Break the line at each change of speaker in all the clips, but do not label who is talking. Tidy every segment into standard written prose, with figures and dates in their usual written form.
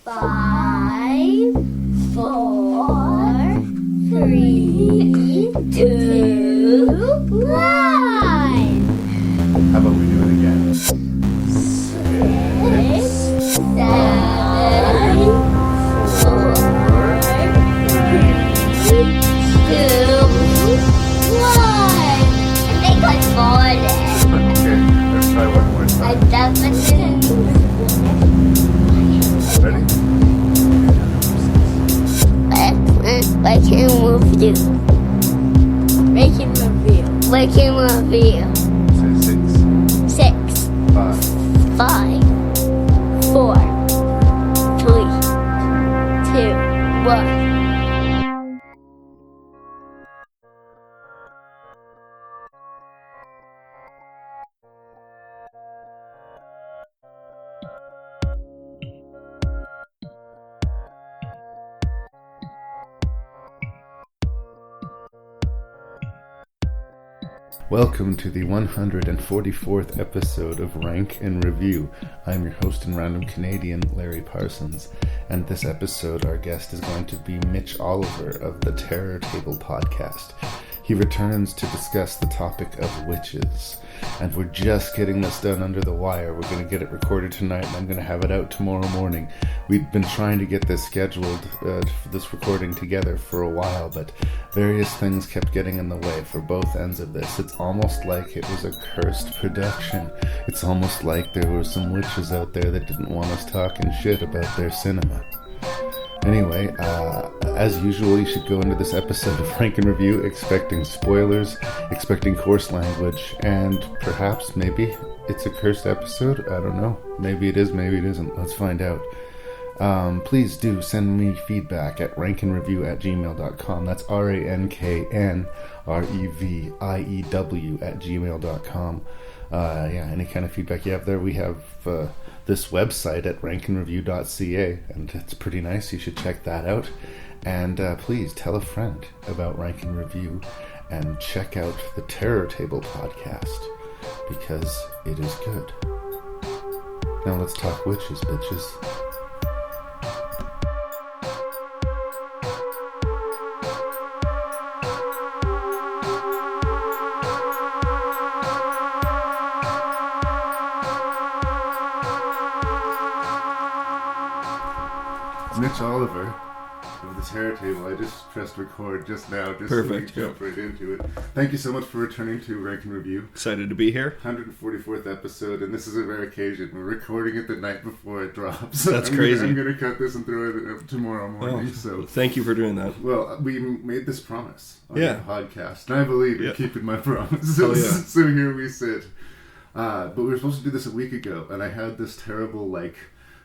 5, 4, 3, 2, 1.
How about we do it again?
6, 7, 4, 3, 2, 1. I think I farted.
Okay, let's try one more
I
time.
definitely.
Ready?
Ranking review. Ranking review. Ranking review.
Say 6,
6,
5,
5, 4, 3, 2, 1.
Welcome to the 144th episode of Rank and Review. I'm your host and random Canadian Larry Parsons, and this episode our guest is going to be Mitch Oliver of the Terror Table podcast. He returns to discuss the topic of witches, and we're just getting this done under the wire. We're going to get it recorded tonight, and I'm going to have it out tomorrow morning. We've been trying to get this scheduled, this recording together for a while, but various things kept getting in the way for both ends of this. It's almost like it was a cursed production. It's almost like there were some witches out there that didn't want us talking shit about their cinema. Anyway, as usual, you should go into this episode of Rank and Review expecting spoilers, expecting coarse language, and perhaps, maybe, it's a cursed episode? I don't know. Maybe it is, maybe it isn't. Let's find out. Please do send me feedback at ranknreview@gmail.com. That's ranknreview@gmail.com. Any kind of feedback you have there. We have this website at ranknreview.ca, and it's pretty nice. You should check that out. And please tell a friend about Rank and Review and check out the Terror Table podcast because it is good. Now let's talk witches, bitches. Mitch Oliver of the Terror Table. I just pressed record just now, just
Perfect.
So we jump right into it. Thank you so much for returning to Rank and Review.
Excited to be here.
144th episode, and this is a rare occasion. We're recording it the night before it drops.
That's crazy.
I'm going to cut this and throw it up tomorrow morning. So
thank you for doing that.
Well, we made this promise on
Yeah.
the podcast, and I believe in keeping my promises.
Oh, yeah.
So here we sit. But we were supposed to do this a week ago, and I had this terrible,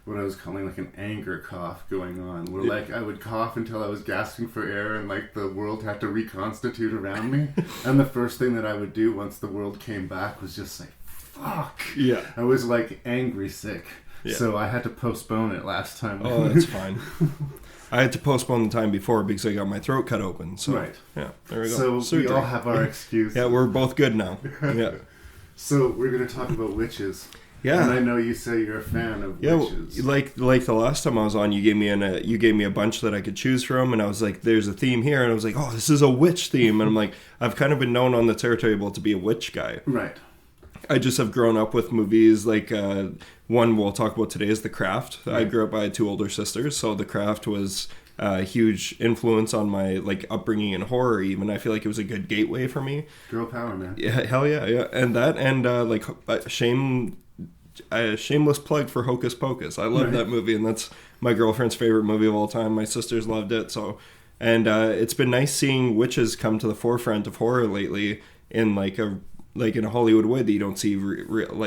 what I was calling an anger cough going on, where I would cough until I was gasping for air and the world had to reconstitute around me. And the first thing that I would do once the world came back was just say, fuck.
Yeah.
I was angry sick.
Yeah.
So I had to postpone it last time.
Oh, that's fine. I had to postpone the time before because I got my throat cut open. So,
right.
Yeah, there we go.
So we all have our excuse.
Yeah, we're both good now. Yeah.
So we're going to talk about witches.
Yeah,
and I know you say you're a fan of witches.
Like the last time I was on, you gave me a bunch that I could choose from, and I was like, "There's a theme here," and I was like, "Oh, this is a witch theme," and I'm like, I've kind of been known on the Terror Table to be a witch guy.
Right.
I just have grown up with movies one we'll talk about today is The Craft. Right. I grew up, I had two older sisters, so The Craft was a huge influence on my upbringing in horror. Even I feel like it was a good gateway for me.
Girl power, man.
Yeah, hell yeah, yeah, and that and shameless plug for Hocus Pocus. I love that movie, and that's my girlfriend's favorite movie of all time. My sisters loved it, so and it's been nice seeing witches come to the forefront of horror lately in in a Hollywood way that you don't see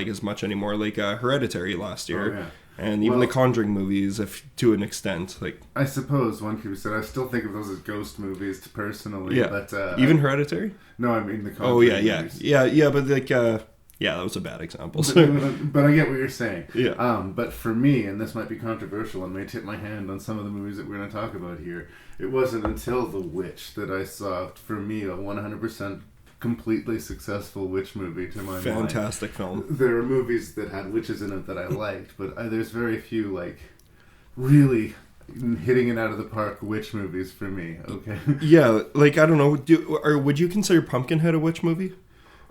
as much anymore. Hereditary last year.
Oh, yeah.
And even the Conjuring movies, to an extent,
I suppose one could be said. I still think of those as ghost movies, personally.
Yeah.
But,
even Hereditary.
No, I mean the Conjuring.
Oh yeah,
movies.
yeah, but that was a bad example.
But I get what you're saying.
Yeah.
But for me, and this might be controversial, and may tip my hand on some of the movies that we're going to talk about here. It wasn't until The Witch that I saw, for me, a 100% completely successful witch movie to my mind.
Fantastic film.
There are movies that had witches in it that I liked, but there's very few really hitting it out of the park witch movies for me. Okay.
Yeah, like, I don't know. Would you consider Pumpkinhead a witch movie?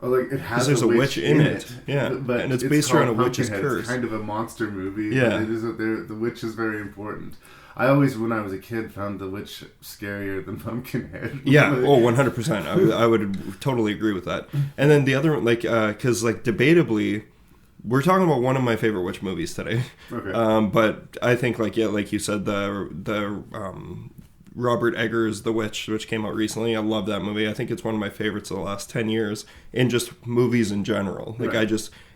Oh, like it has
there's a witch in it. Yeah,
but
and it's based around a witch's
Pumpkinhead.
curse.
It's kind of a monster movie.
Yeah,
the witch is very important. I always, when I was a kid, found the witch scarier than Pumpkinhead.
Yeah, 100%. I would totally agree with that. And then the other one, like, because like debatably, we're talking about one of my favorite witch movies today.
Okay.
But I think, like, yeah, like you said, the Robert Eggers' The Witch, which came out recently. I love that movie. I think it's one of my favorites of the last 10 years in just movies in general. Like,
right.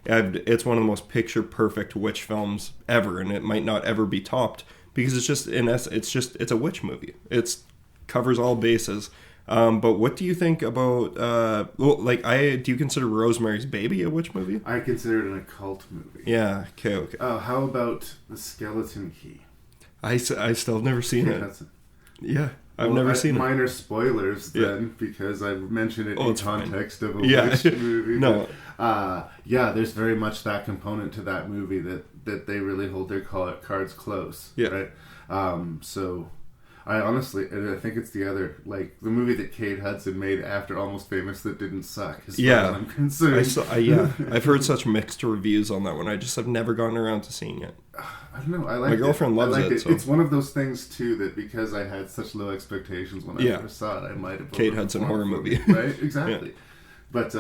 It's one of the most picture perfect witch films ever, and it might not ever be topped because it's just, it's a witch movie. It's covers all bases. But what do you think about, do you consider Rosemary's Baby a witch movie?
I consider it an occult movie.
Yeah, okay.
How about The Skeleton Key?
I still have never seen it. Yeah, I've never seen it.
Minor spoilers then, because I mentioned it in context of a witch movie.
No.
But, there's very much that component to that movie that they really hold their cards close. Yeah. Right? So I honestly, I think it's the movie that Kate Hudson made after Almost Famous that didn't suck, as far as I'm concerned.
I've heard such mixed reviews on that one. I just have never gotten around to seeing it.
I don't know.
My girlfriend loves it. So.
It's one of those things too that because I had such low expectations when I first saw it, I might have
Kate Hudson horror movie,
right? Exactly. But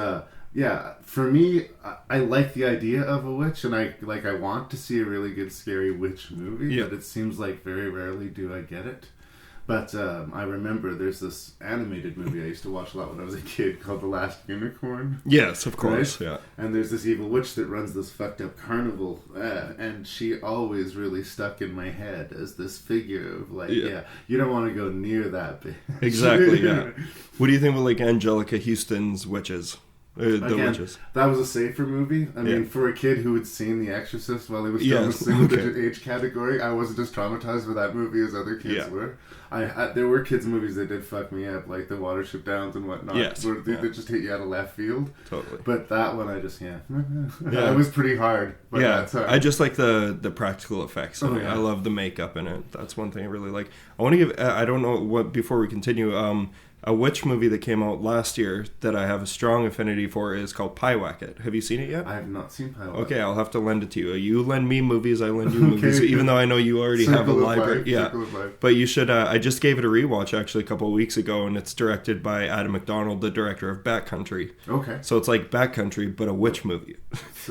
for me, I like the idea of a witch, and I want to see a really good scary witch movie. Yeah. But it seems like very rarely do I get it. But I remember there's this animated movie I used to watch a lot when I was a kid called The Last Unicorn.
Yes, of course,
right?
Yeah.
And there's this evil witch that runs this fucked up carnival, and she always really stuck in my head as this figure of you don't want to go near that bitch.
Exactly, yeah. What do you think about Angelica Houston's Witches? Witches.
That was a safer movie. I mean, for a kid who had seen The Exorcist while he was still in the single-digit age category, I wasn't as traumatized with that movie as other kids were. There were kids' movies that did fuck me up, like The Watership Downs and whatnot, where they just hit you out of left field.
Totally.
But that one, I just, it was pretty hard. But
I just like the practical effects. I love the makeup in it. That's one thing I really like. I want to give, I don't know what, before we continue, a witch movie that came out last year that I have a strong affinity for is called Pyewacket. Have you seen it yet?
I have not seen Pyewacket.
Okay, I'll have to lend it to you. You lend me movies, I lend you movies, even though I know you already have a library. But you should, I just gave it a rewatch actually a couple of weeks ago, and it's directed by Adam McDonald, the director of Backcountry.
Okay.
So it's like Backcountry, but a witch movie.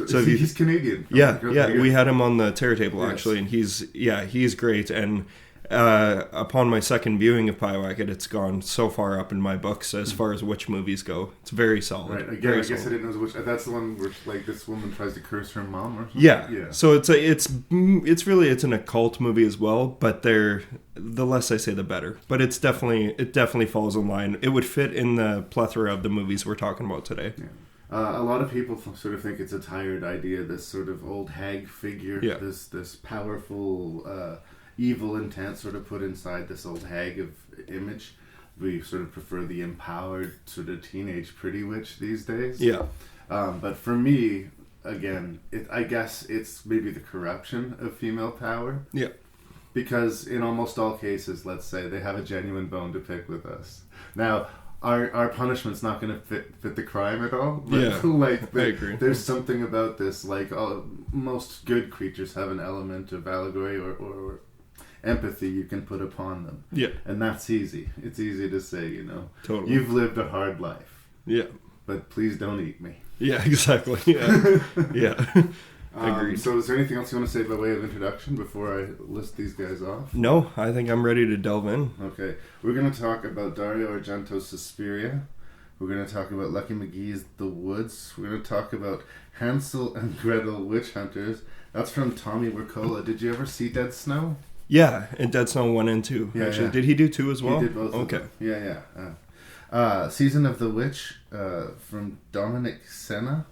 So he's Canadian.
Yeah, we had him on the Terror Table actually, and he's great, and upon my second viewing of Pyewacket, it's gone so far up in my books as far as witch movies go. It's very solid.
Right. Again, I guess I didn't know it was a witch. That's the one where this woman tries to curse her mom or something.
Yeah. So it's really an occult movie as well, but the less I say the better. But it definitely falls in line. It would fit in the plethora of the movies we're talking about today. Yeah.
A lot of people sort of think it's a tired idea, this sort of old hag figure, this powerful evil intent sort of put inside this old hag of image. We sort of prefer the empowered sort of teenage pretty witch these days. Yeah. But for me, again, I guess it's maybe the corruption of female power. Yeah. Because in almost all cases, let's say, they have a genuine bone to pick with us. Now, our punishment's not going to fit the crime at all. But I agree. There's something about this, most good creatures have an element of allegory or empathy you can put upon them. Yeah. And that's easy. It's easy to say, Totally. You've lived a hard life. Yeah. But please don't eat me.
Yeah, exactly. Yeah. Yeah. Agreed.
So is there anything else you want to say by way of introduction before I list these guys off?
No, I think I'm ready to delve in.
Okay. We're going to talk about Dario Argento's Suspiria. We're going to talk about Lucky McGee's The Woods. We're going to talk about Hansel and Gretel Witch Hunters. That's from Tommy Wirkola. Did you ever see Dead Snow?
Yeah, and Dead Snow 1 and 2. Yeah, actually. Yeah. Did he do 2 as well?
He did both. Okay. Yeah. Season of the Witch from Dominic Senna.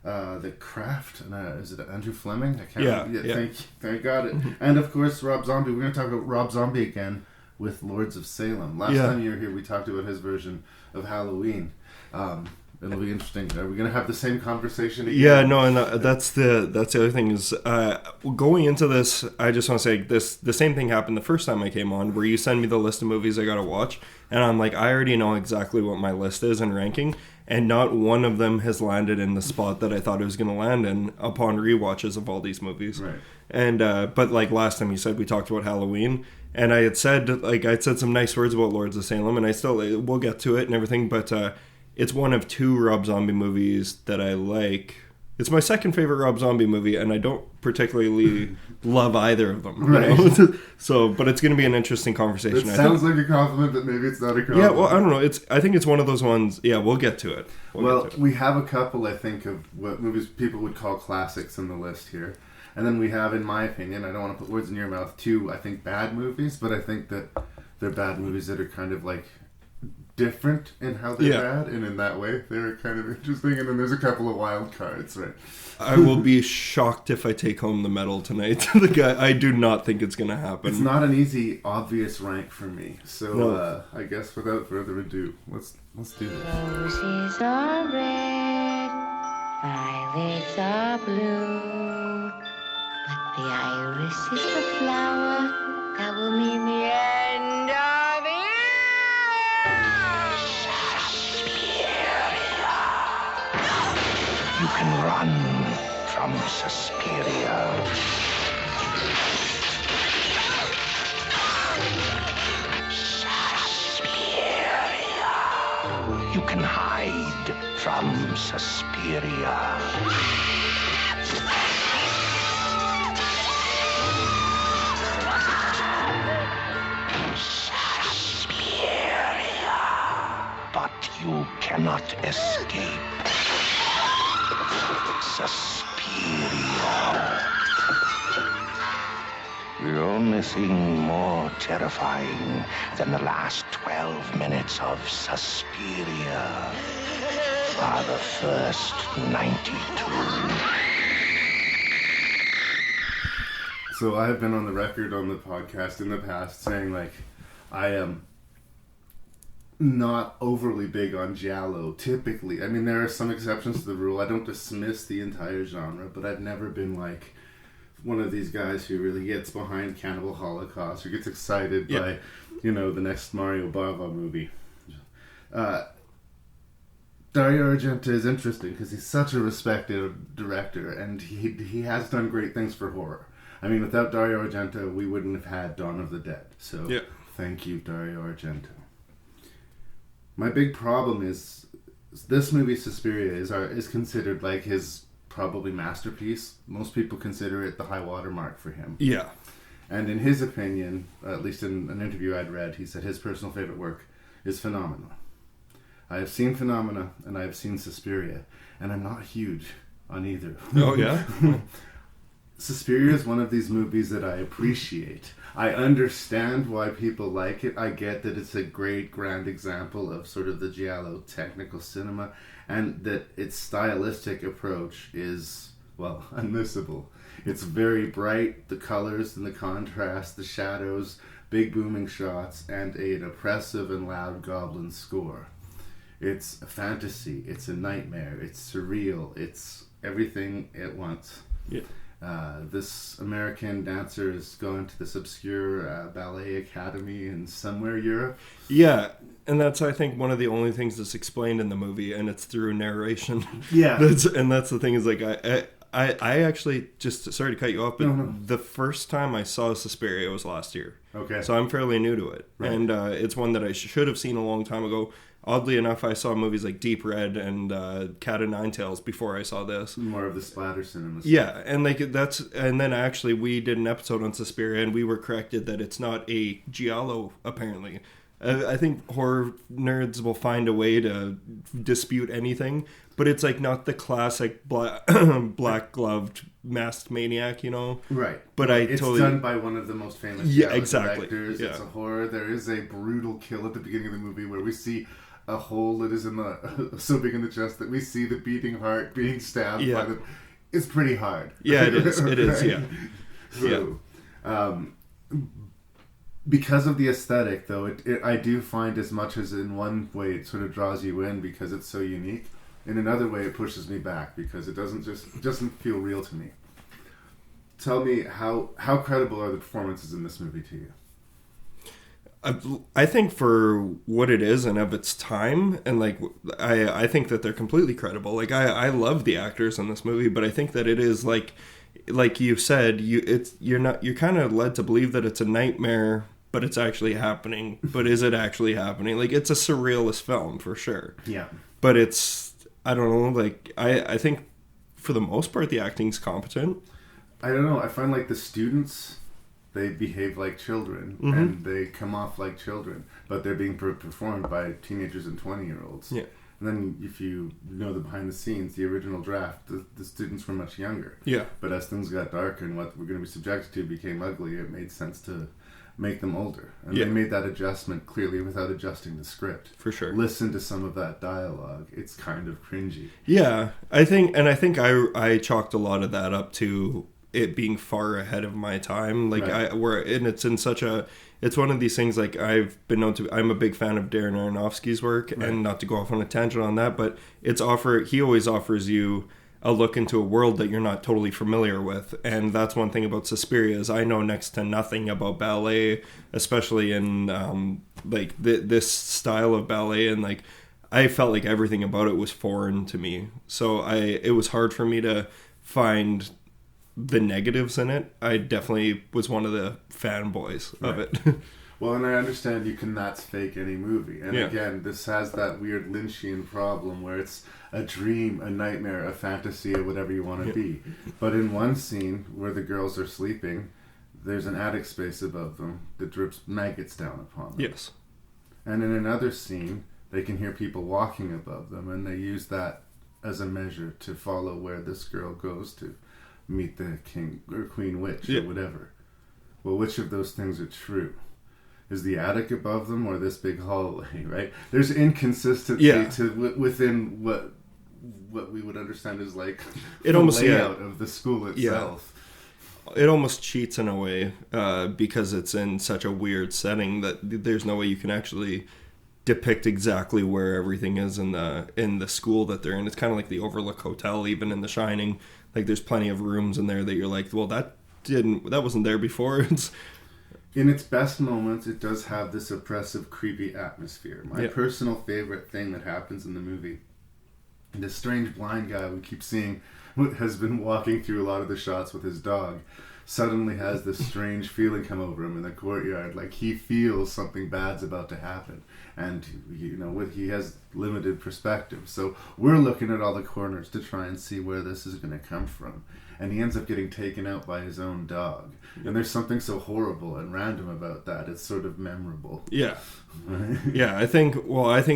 The Craft. Is it Andrew Fleming? I can't. Yeah. Thank God. And of course, Rob Zombie. We're going to talk about Rob Zombie again with Lords of Salem. Last time you were here, we talked about his version of Halloween. It'll be interesting. Are we going to have the same conversation again?
Yeah, no, and that's the other thing is going into this. I just want to say this: the same thing happened the first time I came on, where you send me the list of movies I got to watch, and I'm like, I already know exactly what my list is and ranking, and not one of them has landed in the spot that I thought it was going to land in upon rewatches of all these movies.
Right.
And but like last time you said, we talked about Halloween, and I'd said some nice words about Lords of Salem, and I still we'll get to it and everything, but. It's one of 2 Rob Zombie movies that I like. It's my second favorite Rob Zombie movie, and I don't particularly love either of them.
Right.
You know? So, but it's going to be an interesting conversation.
It sounds like a compliment, but maybe it's not a compliment.
Yeah, well, I don't know. I think it's one of those ones. Yeah, we'll get to it.
We have a couple, I think, of what movies people would call classics in the list here. And then we have, in my opinion, I don't want to put words in your mouth, 2, I think, bad movies, but I think that they're bad movies that are kind of like different in how they're bad, and in that way they're kind of interesting. And then there's a couple of wild cards, right?
I will be shocked if I take home the medal tonight. The guy, I do not think it's going to happen.
It's not an easy, obvious rank for me. So I guess without further ado, let's do this.
Roses are red, violets are blue, but the iris is the flower that will mean the end of it.
You can run from Suspiria. Suspiria. You can hide from Suspiria. Suspiria. But you cannot escape. Suspiria. The only thing more terrifying than the last 12 minutes of Suspiria are the first 92.
So I have been on the record on the podcast in the past saying, like, I am not overly big on giallo typically. I mean, there are some exceptions to the rule. I don't dismiss the entire genre, but I've never been like one of these guys who really gets behind Cannibal Holocaust or gets excited by, you know, the next Mario Bava movie. Dario Argento is interesting because he's such a respected director, and he has done great things for horror. I mean, without Dario Argento, we wouldn't have had Dawn of the Dead. So thank you, Dario Argento. My big problem is this movie, Suspiria, is considered like his probably masterpiece. Most people consider it the high water mark for him.
Yeah.
And in his opinion, at least in an interview I'd read, he said his personal favorite work is Phenomena. I have seen Phenomena and I have seen Suspiria, and I'm not huge on either.
Oh, yeah?
Suspiria is one of these movies that I appreciate. I understand why people like it. I get that it's a great, grand example of sort of the giallo technical cinema, and that its stylistic approach is, well, unmissable. It's very bright, the colors and the contrast, the shadows, big booming shots, and an oppressive and loud goblin score. It's a fantasy, it's a nightmare, it's surreal, it's everything at once.
Yeah.
This American dancer is going to this obscure ballet academy in somewhere Europe.
Yeah, and that's, I think, one of the only things that's explained in the movie, and it's through narration.
Yeah.
That's the thing is, like, I actually, just sorry to cut you off, but the first time I saw Suspiria was last year.
Okay.
So I'm fairly new to it. Right. And it's one that I should have seen a long time ago. Oddly enough, I saw movies like Deep Red and Cat o' Nine Tails before I saw this.
More of the splatter cinema stuff.
Yeah, and and then actually we did an episode on Suspiria, and we were corrected that it's not a giallo, apparently. I think horror nerds will find a way to dispute anything, but it's like not the classic black-gloved masked maniac, you know?
Right.
But
it's done by one of the most famous directors.
Yeah.
It's a horror. There is a brutal kill at the beginning of the movie where we see a hole that is in the so big in the chest that we see the beating heart being stabbed by the... It's pretty hard.
Yeah, it is. It is, yeah.
So, because of the aesthetic, though, I do find, as much as in one way it sort of draws you in because it's so unique, in another way, it pushes me back because it doesn't feel real to me. Tell me how credible are the performances in this movie to you?
I think for what it is and of its time, and like I think that they're completely credible. Like I love the actors in this movie, but I think that it is like you said, you're kind of led to believe that it's a nightmare, but it's actually happening. But is it actually happening? Like, it's a surrealist film for sure.
Yeah.
But it's, I don't know, like I think for the most part the acting's competent.
I don't know. I find like the students, they behave like children, and they come off like children, but they're being performed by teenagers and 20-year-olds.
Yeah.
And then if you know the behind the scenes, the original draft, the students were much younger. Yeah. But as things got darker and what we're going to be subjected to became ugly, it made sense to make them older. And they made that adjustment clearly without adjusting the script.
For sure.
Listen to some of that dialogue. It's kind of cringy.
Yeah. I think I chalked a lot of that up to it being far ahead of my time. Like it's one of these things, like I'm a big fan of Darren Aronofsky's work, and not to go off on a tangent on that, but he always offers you a look into a world that you're not totally familiar with. And that's one thing about Suspiria is I know next to nothing about ballet, especially in this style of ballet, and like I felt like everything about it was foreign to me. So it was hard for me to find the negatives in it. I definitely was one of the fanboys of it.
Well, and I understand you cannot fake any movie. And again, this has that weird Lynchian problem where it's a dream, a nightmare, a fantasy, or whatever you want to be. But in one scene where the girls are sleeping, there's an attic space above them that drips maggots down upon them.
Yes.
And in another scene, they can hear people walking above them, and they use that as a measure to follow where this girl goes to meet the king or queen witch or whatever. Well, which of those things are true? Is the attic above them or this big hallway, right? There's inconsistency within what we would understand as like the layout of the school itself.
Yeah. It almost cheats in a way because it's in such a weird setting that there's no way you can actually depict exactly where everything is in the school that they're in. It's kind of like the Overlook Hotel, even in The Shining. Like, there's plenty of rooms in there that you're like, well, that wasn't there before.
In its best moments, it does have this oppressive, creepy atmosphere. My personal favorite thing that happens in the movie, this strange blind guy we keep seeing, who has been walking through a lot of the shots with his dog, suddenly has this strange feeling come over him in the courtyard, like he feels something bad's about to happen, and he has limited perspective, so we're looking at all the corners to try and see where this is going to come from, and he ends up getting taken out by his own dog, and there's something so horrible and random about that. It's sort of memorable. Yeah, I think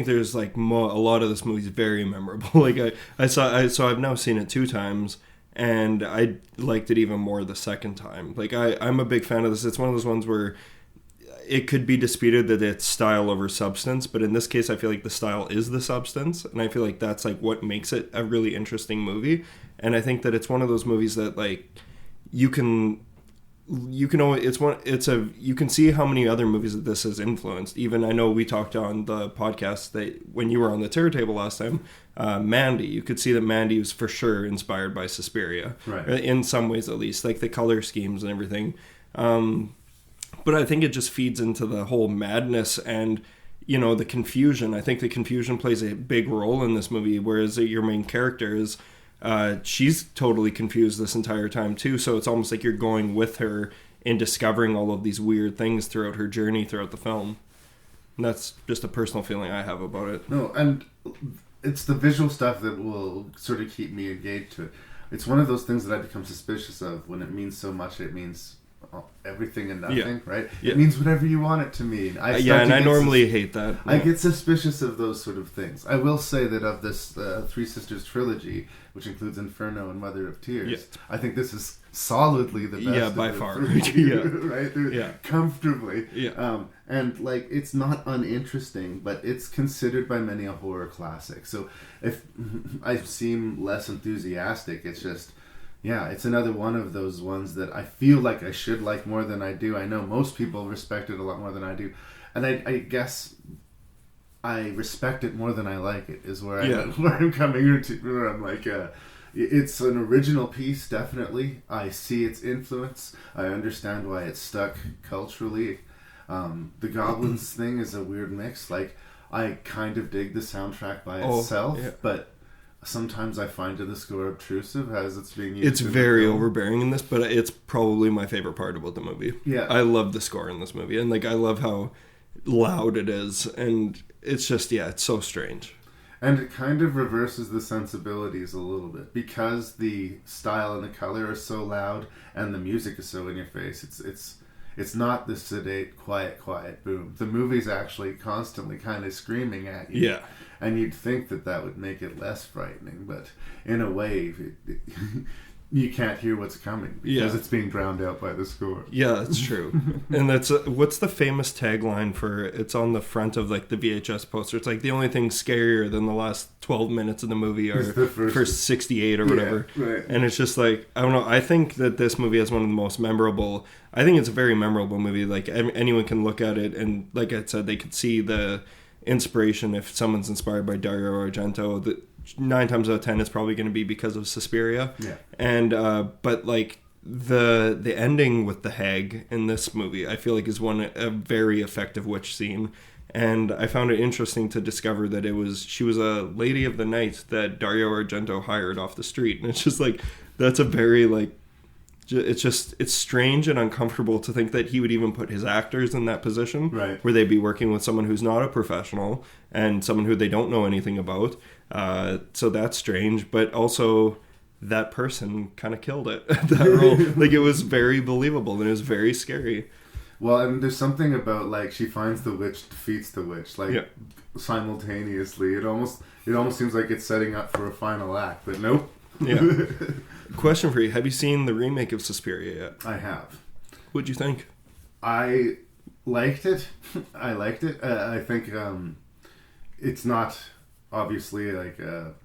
there's like a lot of this movie is very memorable. Like I've now seen it 2 times. And I liked it even more the second time. Like, I'm a big fan of this. It's one of those ones where it could be disputed that it's style over substance. But in this case, I feel like the style is the substance. And I feel like that's, like, what makes it a really interesting movie. And I think that it's one of those movies that, like, you can see how many other movies that this has influenced. Even I know we talked on the podcast that when you were on the Terror Table last time, Mandy, you could see that Mandy was for sure inspired by Suspiria, right? In some ways, at least, like the color schemes and everything. But I think it just feeds into the whole madness and the confusion. I think the confusion plays a big role in this movie, whereas your main character is. She's totally confused this entire time too, so it's almost like you're going with her in discovering all of these weird things throughout her journey throughout the film. And that's just a personal feeling I have about it. No, and it's the visual stuff that will sort of keep me engaged to it. It's one of those things that I become suspicious of when it means so much. It means everything and nothing, right? Yeah. It means whatever you want it to mean.
I normally hate that. Yeah.
I get suspicious of those sort of things. I will say that of this Three Sisters trilogy, which includes Inferno and Mother of Tears, I think this is solidly the best.
Yeah, by far.
Right? Comfortably. Yeah. And like, it's not uninteresting, but it's considered by many a horror classic. So if I seem less enthusiastic, it's just... Yeah, it's another one of those ones that I feel like I should like more than I do. I know most people respect it a lot more than I do. And I guess I respect it more than I like it. Is where
Yeah.
where I'm coming to. Where I'm like, it's an original piece, definitely. I see its influence. I understand why it's stuck culturally. The Goblins thing is a weird mix. Like, I kind of dig the soundtrack by itself, but sometimes I find the score obtrusive as it's being used.
It's very overbearing in this, but it's probably my favorite part about the movie.
Yeah.
I love the score in this movie, and like I love how loud it is, and it's just it's so strange.
And it kind of reverses the sensibilities a little bit because the style and the color are so loud and the music is so in your face. It's not the sedate, quiet boom. The movie's actually constantly kind of screaming at you.
Yeah.
And you'd think that would make it less frightening, but in a way, you can't hear what's coming because it's being drowned out by the score.
Yeah, that's true. And that's what's the famous tagline for? It's on the front of like the VHS poster. It's like the only thing scarier than the last 12 minutes of the movie are
the first
68 or whatever.
Right.
And it's just like, I don't know. I think that this movie is one of the most memorable. I think it's a very memorable movie. Like anyone can look at it, and like I said, they could see the inspiration if someone's inspired by Dario Argento. That 9 times out of 10 it's probably going to be because of Suspiria.
Yeah.
And but like the ending with the hag in this movie, I feel like is a very effective witch scene. And I found it interesting to discover that she was a lady of the night that Dario Argento hired off the street. And it's just like, that's a very like, it's strange and uncomfortable to think that he would even put his actors in that position,
right,
where they'd be working with someone who's not a professional and someone who they don't know anything about. So that's strange, but also that person kind of killed it. That role, like, it was very believable and it was very scary.
Well, and there's something about like she finds the witch, defeats the witch, like simultaneously. It almost seems like it's setting up for a final act, but nope.
Yeah. Question for you: have you seen the remake of Suspiria yet?
I have.
What'd you think?
I liked it. I think it's not obviously like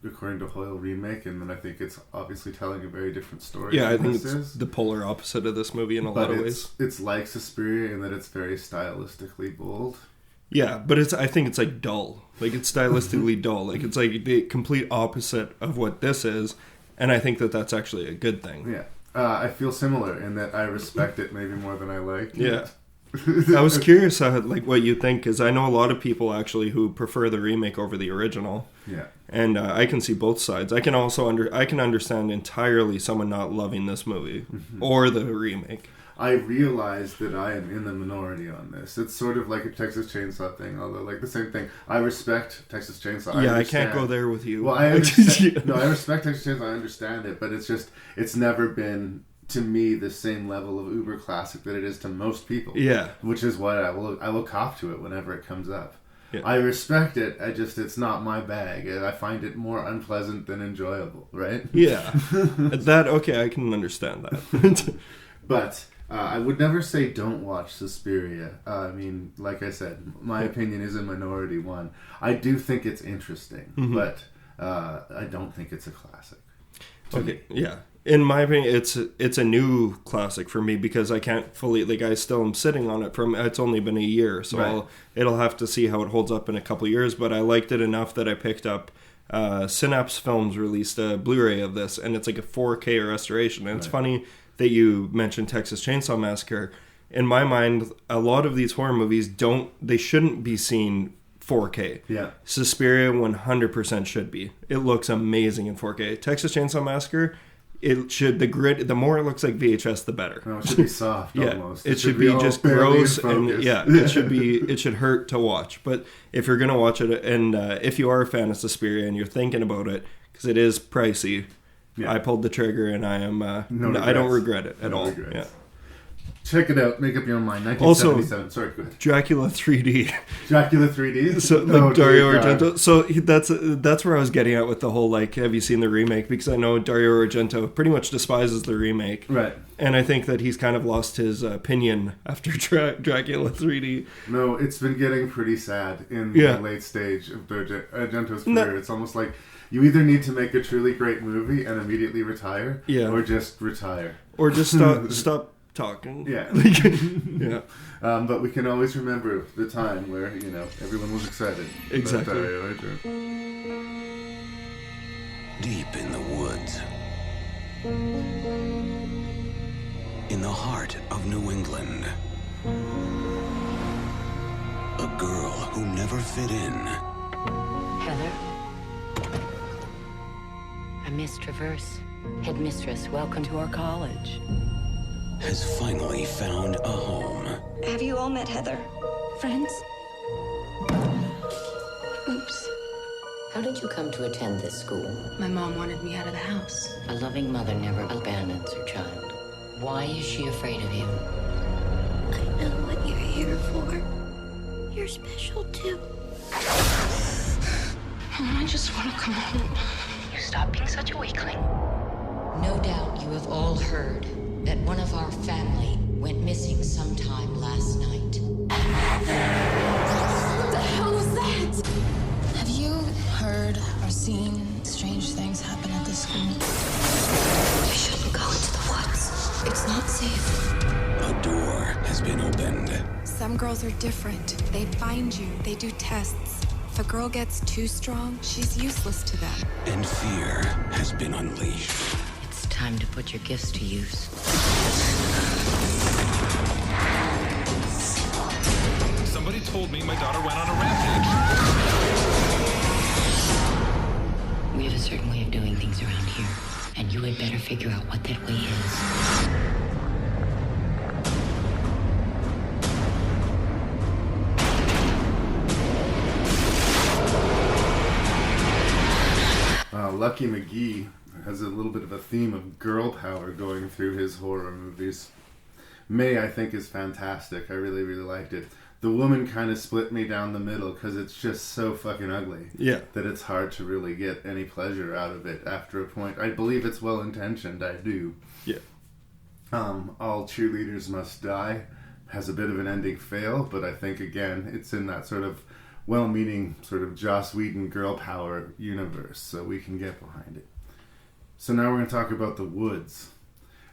according to Hoyle remake, and then I think it's obviously telling a very different story.
Yeah, I think it's the polar opposite of this movie in a lot of ways.
It's like Suspiria in that it's very stylistically bold.
Yeah, but I think it's like dull. Like, it's stylistically dull. Like, it's like the complete opposite of what this is. And I think that that's actually a good thing.
Yeah. I feel similar in that I respect it maybe more than I like.
Yeah. I was curious what you think, because I know a lot of people actually who prefer the remake over the original.
Yeah.
And I can see both sides. I can also understand entirely someone not loving this movie or the remake.
I realize that I am in the minority on this. It's sort of like a Texas Chainsaw thing, although like the same thing. I respect Texas Chainsaw.
Yeah, I can't go there with you.
Well, I understand. No, I respect Texas Chainsaw. I understand it, but it's never been to me the same level of uber classic that it is to most people.
Yeah,
which is why I will cop to it whenever it comes up.
Yeah.
I respect it. It's not my bag. I find it more unpleasant than enjoyable. Right?
Yeah, I can understand that.
But I would never say don't watch Suspiria. I mean, like I said, my opinion is a minority one. I do think it's interesting, but I don't think it's a classic.
Okay, yeah. In my opinion, it's a new classic for me because I can't fully, like, I still am sitting on it it's only been a year, so
right.
It'll have to see how it holds up in a couple years, but I liked it enough that I picked up Synapse Films released a Blu-ray of this, and it's like a 4K restoration, and it's funny that you mentioned Texas Chainsaw Massacre. In my mind, a lot of these horror movies shouldn't be seen 4K.
Yeah.
Suspiria 100% should be. It looks amazing in 4K. Texas Chainsaw Massacre, the more it looks like VHS, the better.
No, it should be soft
yeah,
almost.
it should be just gross and it should hurt to watch. But if you're gonna watch it, and if you are a fan of Suspiria and you're thinking about it, because it is pricey, I pulled the trigger and I am I don't regret it at all.
Regrets.
Yeah.
Check it out. Make up your own mind. 1977. Sorry, go ahead.
Dracula 3D.
Dracula 3D.
So Dario Argento. So that's where I was getting at with the whole, like, have you seen the remake? Because I know Dario Argento pretty much despises the remake.
Right.
And I think that he's kind of lost his opinion after Dracula 3D.
No, it's been getting pretty sad in the late stage of Argento's career. It's almost like you either need to make a truly great movie and immediately retire, or just retire.
Or just stop talking.
Yeah.
Yeah.
But we can always remember the time where, everyone was excited.
Exactly.
Deep in the woods, in the heart of New England, a girl who never fit in
Heather? I'm Miss Traverse, headmistress. Welcome to our college.
has finally found a home.
Have you all met Heather? Friends? Oops.
How did you come to attend this school?
My mom wanted me out of the house.
A loving mother never abandons her child. Why is she afraid of you?
I know what you're here for. You're special too.
Mom, I just want to come home.
You stop being such a weakling. No doubt you have all heard that one of our family went missing sometime last night.
What the hell was that?
Have you heard or seen strange things happen at this school?
We shouldn't go into the woods.
It's not safe.
A door has been opened.
Some girls are different. They find you. They do tests. If a girl gets too strong, she's useless to them.
And fear has been unleashed.
It's time to put your gifts to use.
Somebody told me my daughter went on a rampage.
We have a certain way of doing things around here, and you had better figure out what that way is.
Lucky McGee has a little bit of a theme of girl power going through his horror movies. May, I think, is fantastic. I really, really liked it. The Woman kind of split me down the middle because it's just so fucking ugly.
Yeah.
That it's hard to really get any pleasure out of it after a point. I believe it's well-intentioned, I do.
Yeah.
All Cheerleaders Must Die has a bit of an ending fail, but I think, again, it's in that sort of well-meaning sort of Joss Whedon girl power universe, so we can get behind it. So now we're going to talk about The Woods.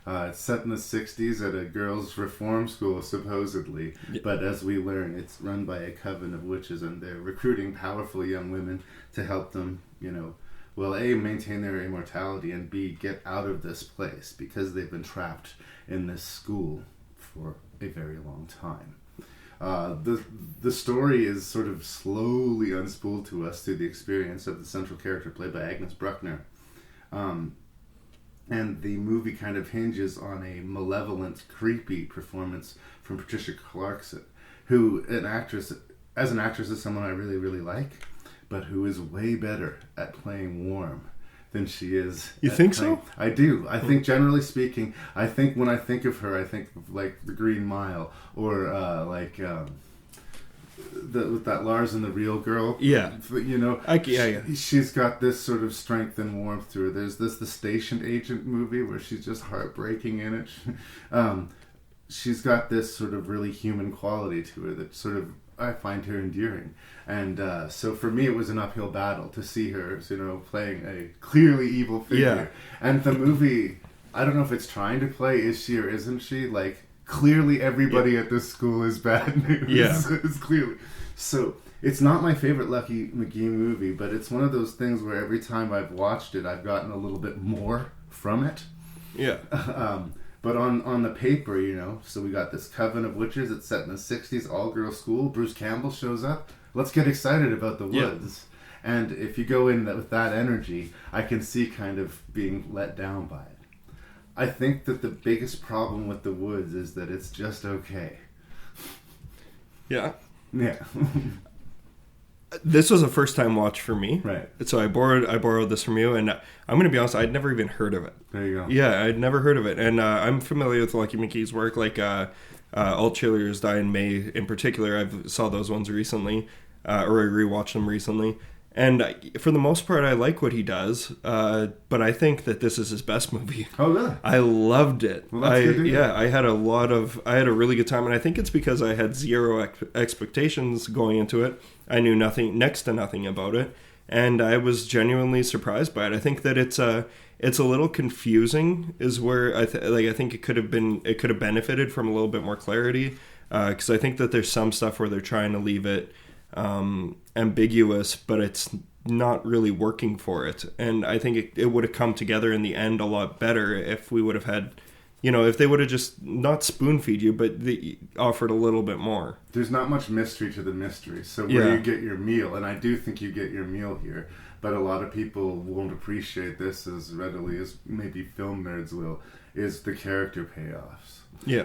It's set in the 60s at a girls' reform school, supposedly, but as we learn, it's run by a coven of witches, and they're recruiting powerful young women to help them, well, A, maintain their immortality, and B, get out of this place, because they've been trapped in this school for a very long time. The story is sort of slowly unspooled to us through the experience of the central character played by Agnes Bruckner. And the movie kind of hinges on a malevolent, creepy performance from Patricia Clarkson, who, as an actress, is someone I really, really like, but who is way better at playing warm than she is.
You think so?
I do. I think, generally speaking, when I think of her, I think of, like, The Green Mile, or, with that Lars and the Real Girl.
Yeah.
She's got this sort of strength and warmth to her. There's the Station Agent movie where she's just heartbreaking in it. She's got this sort of really human quality to her that sort of, I find her endearing. And so for me, it was an uphill battle to see her, playing a clearly evil figure.
Yeah.
And the movie, I don't know if it's trying to play, is she or isn't she? Like, clearly everybody at this school is bad news.
Yeah.
It's clearly. So it's not my favorite Lucky McGee movie, but it's one of those things where every time I've watched it, I've gotten a little bit more from it.
Yeah.
But on the paper, so we got this coven of witches. It's set in the 60s, all-girl school. Bruce Campbell shows up. Let's get excited about The Woods. Yeah. And if you go in with that energy, I can see kind of being let down by it. I think that the biggest problem with The Woods is that it's just okay.
Yeah.
Yeah.
This was a first-time watch for me.
Right.
So I borrowed this from you, and I'm going to be honest, I'd never even heard of it.
There you go.
Yeah, I'd never heard of it. And I'm familiar with Lucky McGee's work, like All Cheerleaders Die in May in particular. I saw those ones recently, or I rewatched them recently. And for the most part, I like what he does, but I think that this is his best movie.
Oh, really?
I loved it.
Well, that's good to hear.
Yeah, I had a really good time, and I think it's because I had zero expectations going into it. I knew next to nothing about it, and I was genuinely surprised by it. I think that it's a little confusing, is where I think it could have benefited from a little bit more clarity, because I think that there's some stuff where they're trying to leave it ambiguous, but it's not really working for it. And I think it would have come together in the end a lot better if we would have had, if they would have just not spoon feed you, but they offered a little bit more.
There's not much mystery to the mystery. So where you get your meal, and I do think you get your meal here, but a lot of people won't appreciate this as readily as maybe film nerds will, is the character payoffs.
Yeah.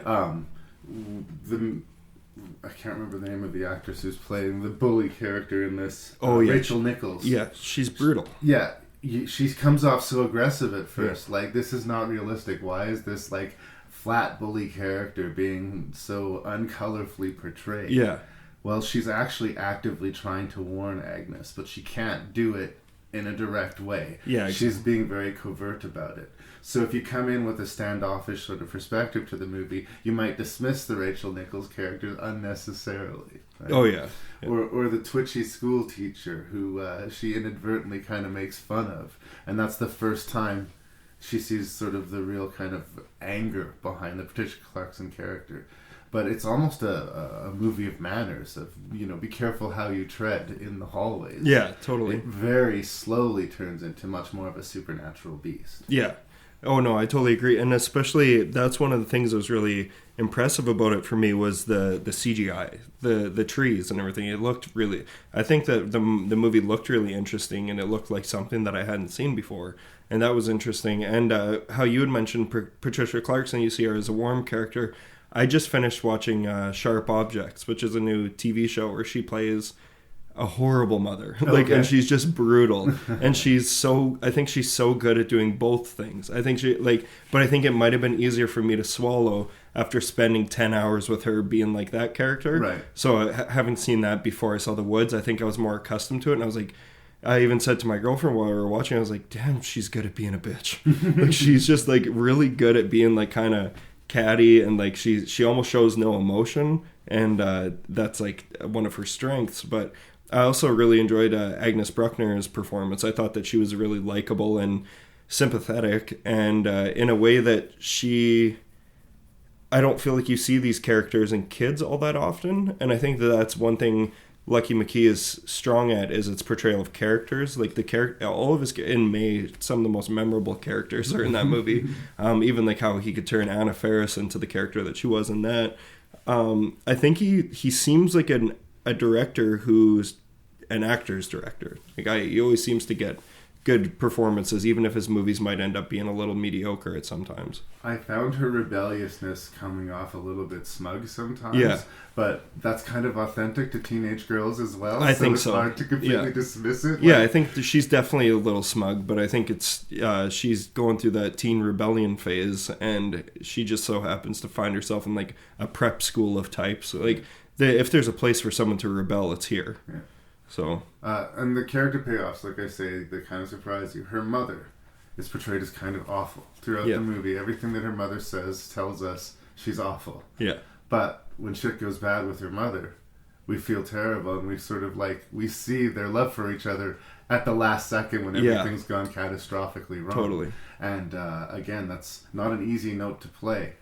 I can't remember the name of the actress who's playing the bully character in this.
Rachel
Nichols.
Yeah, she's brutal.
Yeah, she comes off so aggressive at first. Like, this is not realistic. Why is this, like, flat bully character being so uncolorfully portrayed?
Yeah.
Well, she's actually actively trying to warn Agnes, but she can't do it in a direct way.
Yeah,
she's being very covert about it. So if you come in with a standoffish sort of perspective to the movie, you might dismiss the Rachel Nichols character unnecessarily. Right?
Oh, yeah.
Or the twitchy school teacher who she inadvertently kind of makes fun of. And that's the first time she sees sort of the real kind of anger behind the Patricia Clarkson character. But it's almost a movie of manners, of, be careful how you tread in the hallways.
Yeah, totally.
It very slowly turns into much more of a supernatural beast.
Yeah. Oh, no, I totally agree. And especially, that's one of the things that was really impressive about it for me, was the CGI, the trees and everything. It looked really, I think that the movie looked really interesting, and it looked like something that I hadn't seen before. And that was interesting. And how you had mentioned Patricia Clarkson, you see her as a warm character. I just finished watching Sharp Objects, which is a new TV show where she plays a horrible mother. And she's just brutal. And I think she's so good at doing both things. I think but I think it might have been easier for me to swallow after spending 10 hours with her being like that character.
Right.
So having seen that before I saw The Woods, I think I was more accustomed to it. And I was like, I even said to my girlfriend while we were watching, I was like, damn, she's good at being a bitch. Like, she's just like really good at being like kind of catty, and like she almost shows no emotion, and that's like one of her strengths. But I also really enjoyed Agnes Bruckner's performance. I thought that she was really likable and sympathetic, and in a way that I don't feel like you see these characters in kids all that often. And I think that that's one thing Lucky McKee is strong at, is its portrayal of characters. Like all of his, in May, some of the most memorable characters are in that movie. Even like how he could turn Anna Faris into the character that she was in that. I think he seems like a director who's an actor's director. Like he always seems to get good performances, even if his movies might end up being a little mediocre at sometimes.
I found her rebelliousness coming off a little bit smug sometimes.
Yeah.
But that's kind of authentic to teenage girls as well.
I think so.
It's hard to completely dismiss it.
Yeah, I think she's definitely a little smug, but I think it's she's going through that teen rebellion phase, and she just so happens to find herself in like a prep school of types. Like if there's a place for someone to rebel, it's here. Yeah. So
and the character payoffs, like I say, they kind of surprise you. Her mother is portrayed as kind of awful throughout the movie. Everything that her mother says tells us she's awful.
Yeah.
But when shit goes bad with her mother, we feel terrible, and we sort of we see their love for each other at the last second when everything's gone catastrophically wrong.
Totally.
And again, that's not an easy note to play,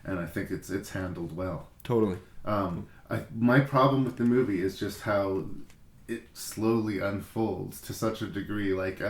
and I think it's handled well.
Totally.
My problem with the movie is just how it slowly unfolds to such a degree. Like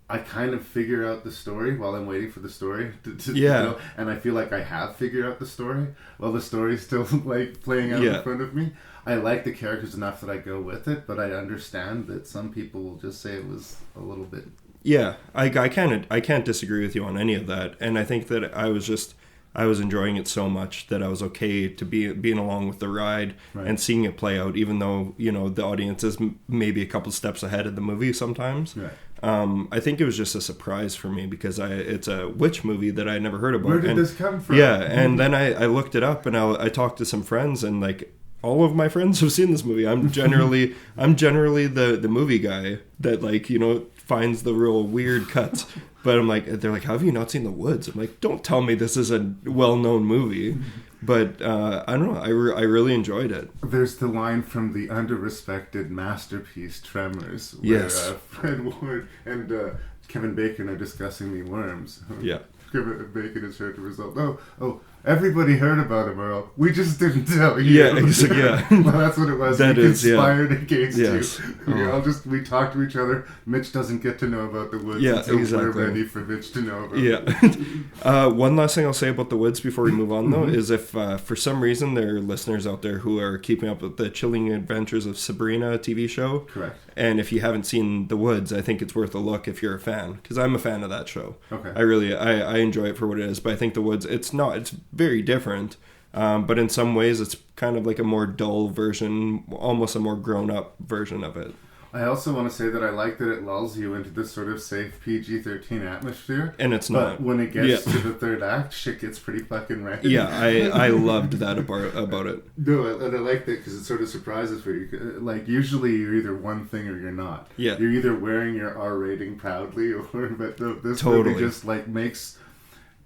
I kind of figure out the story while I'm waiting for the story to go, and I feel like I have figured out the story while the story's still like playing out in front of me. I like the characters enough that I go with it, but I understand that some people will just say it was a little bit.
Yeah, I can't disagree with you on any of that, and I think that I was enjoying it so much that I was okay to being along with the ride and seeing it play out, even though the audience is maybe a couple steps ahead of the movie sometimes.
Right.
I think it was just a surprise for me because it's a witch movie that I never heard about.
Where did this come from?
Yeah, and then I looked it up, and I talked to some friends, and like all of my friends have seen this movie. I'm generally the movie guy that finds the real weird cuts. But I'm like, they're like, how have you not seen The Woods? I'm like, don't tell me this is a well-known movie. But I don't know. I really enjoyed it.
There's the line from the under-respected masterpiece Tremors, where
Yes.
Fred Ward and Kevin Bacon are discussing the worms.
Yeah.
Kevin Bacon is heard to result. Oh, everybody heard about him, Earl. We just didn't tell you.
Yeah, yeah.
Well, that's what it was.
That
we
is,
conspired against
Yes.
you. We talk to each other. Mitch doesn't get to know about the woods until we're ready for Mitch to know about
it. One last thing I'll say about the woods before we move on, though, is if for some reason there are listeners out there who are keeping up with the Chilling Adventures of Sabrina TV show.
Correct.
And if you haven't seen The Woods, I think it's worth a look if you're a fan, because I'm a fan of that show.
Okay.
I enjoy it for what it is, but I think The Woods, it's very different, but in some ways it's kind of like a more dull version, almost a more grown-up version of it.
I also want to say that I like that it lulls you into this sort of safe PG-13 atmosphere.
And it's
but
not.
when it gets to the third act, shit gets pretty fucking rank.
Yeah, I loved that about it.
No, and I like that because it sort of surprises for you. Like, usually you're either one thing or you're not.
Yeah.
You're either wearing your R rating proudly, but this
Totally.
movie just, like, makes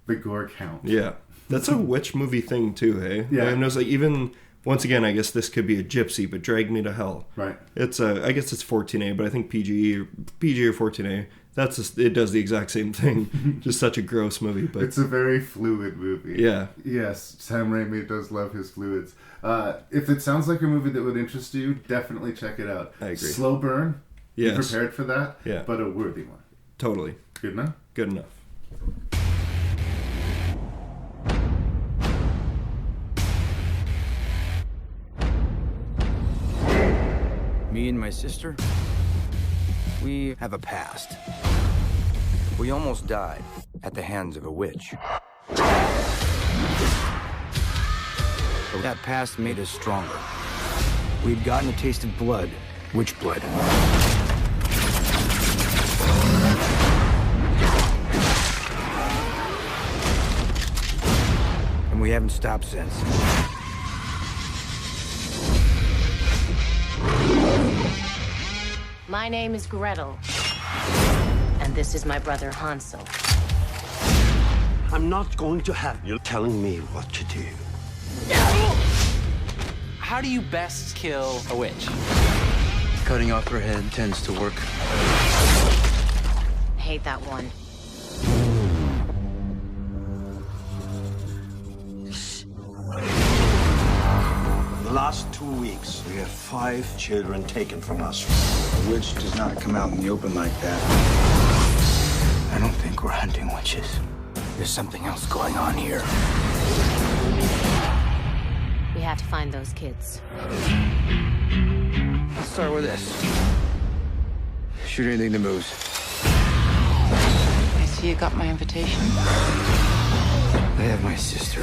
the gore count.
Yeah. That's a witch movie thing, too, hey?
Yeah.
I know, like, even... Once again, I guess this could be a gypsy, but Drag Me to Hell.
Right.
It's I guess it's 14A, but I think PG or 14A. It does the exact same thing. Just such a gross movie, but
it's a very fluid movie.
Yeah.
Yes, Sam Raimi does love his fluids. If it sounds like a movie that would interest you, definitely check it out.
I agree.
Slow burn.
Yes.
Be prepared for that.
Yeah.
But a worthy one.
Totally.
Good enough.
Good enough.
Me and my sister, we have a past. We almost died at the hands of a witch. But that past made us stronger. We'd gotten a taste of blood, witch blood. And we haven't stopped since.
My name is Gretel, and this is my brother Hansel.
I'm not going to have you telling me what to do.
How do you best kill a witch?
Cutting off her head tends to work.
Hate that one.
In the last 2 weeks, we had 5 children taken from us.
A witch does not come out in the open like that. I don't think we're hunting witches. There's something else going on here.
We have to find those kids.
Let's start with this. Shoot anything that moves.
I see you got my invitation.
I have my sister.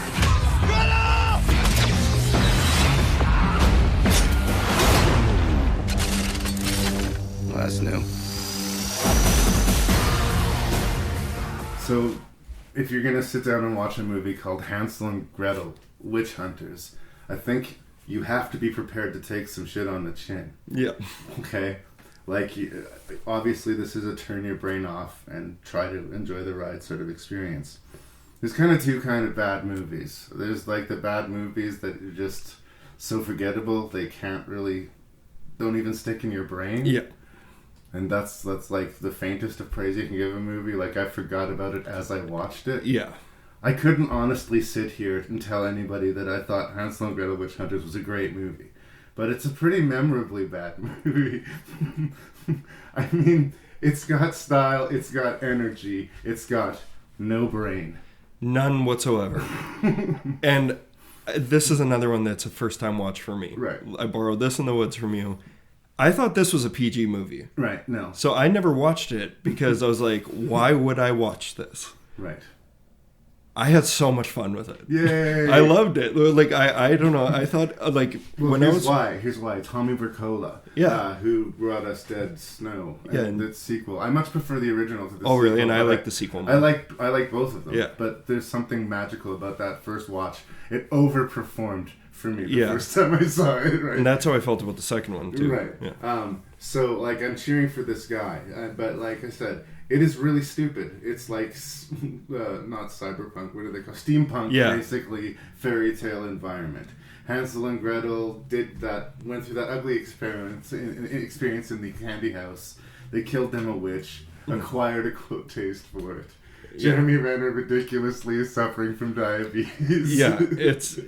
Well, that's new.
So, if you're going to sit down and watch a movie called Hansel and Gretel, Witch Hunters, I think you have to be prepared to take some shit on the chin.
Yeah.
Okay? Like, obviously this is a turn your brain off and try to enjoy the ride sort of experience. There's kind of two kind of bad movies. There's like the bad movies that are just so forgettable they don't even stick in your brain.
Yeah.
And that's like the faintest of praise you can give a movie. Like, I forgot about it as I watched it.
Yeah.
I couldn't honestly sit here and tell anybody that I thought Hansel and Gretel Witch Hunters was a great movie. But it's a pretty memorably bad movie. I mean, it's got style, it's got energy, it's got no brain.
None whatsoever. And this is another one that's a first-time watch for me.
Right.
I borrowed this in the woods from you. I thought this was a PG movie.
Right, no.
So I never watched it because I was like, why would I watch this?
Right.
I had so much fun with it.
Yay!
I loved it. Like, I don't know. I thought, like,
well,
when
here's why. Tommy Vercola,
yeah,
who brought us Dead Snow,
and
the sequel. I much prefer the original to the sequel.
Oh, really? And I like the sequel more.
I like both of them.
Yeah.
But there's something magical about that first watch. It overperformed for me the first time I saw it. Right.
And that's how I felt about the second one too.
Right.
Yeah.
So, like, I'm cheering for this guy, but like I said, It is really stupid. It's like not cyberpunk. What do they call steampunk?
Yeah.
Basically, fairy tale environment. Hansel and Gretel went through that ugly experience in the candy house. They killed them a witch, acquired a quote taste for it. Jeremy Renner ridiculously is suffering from diabetes.
Yeah, it's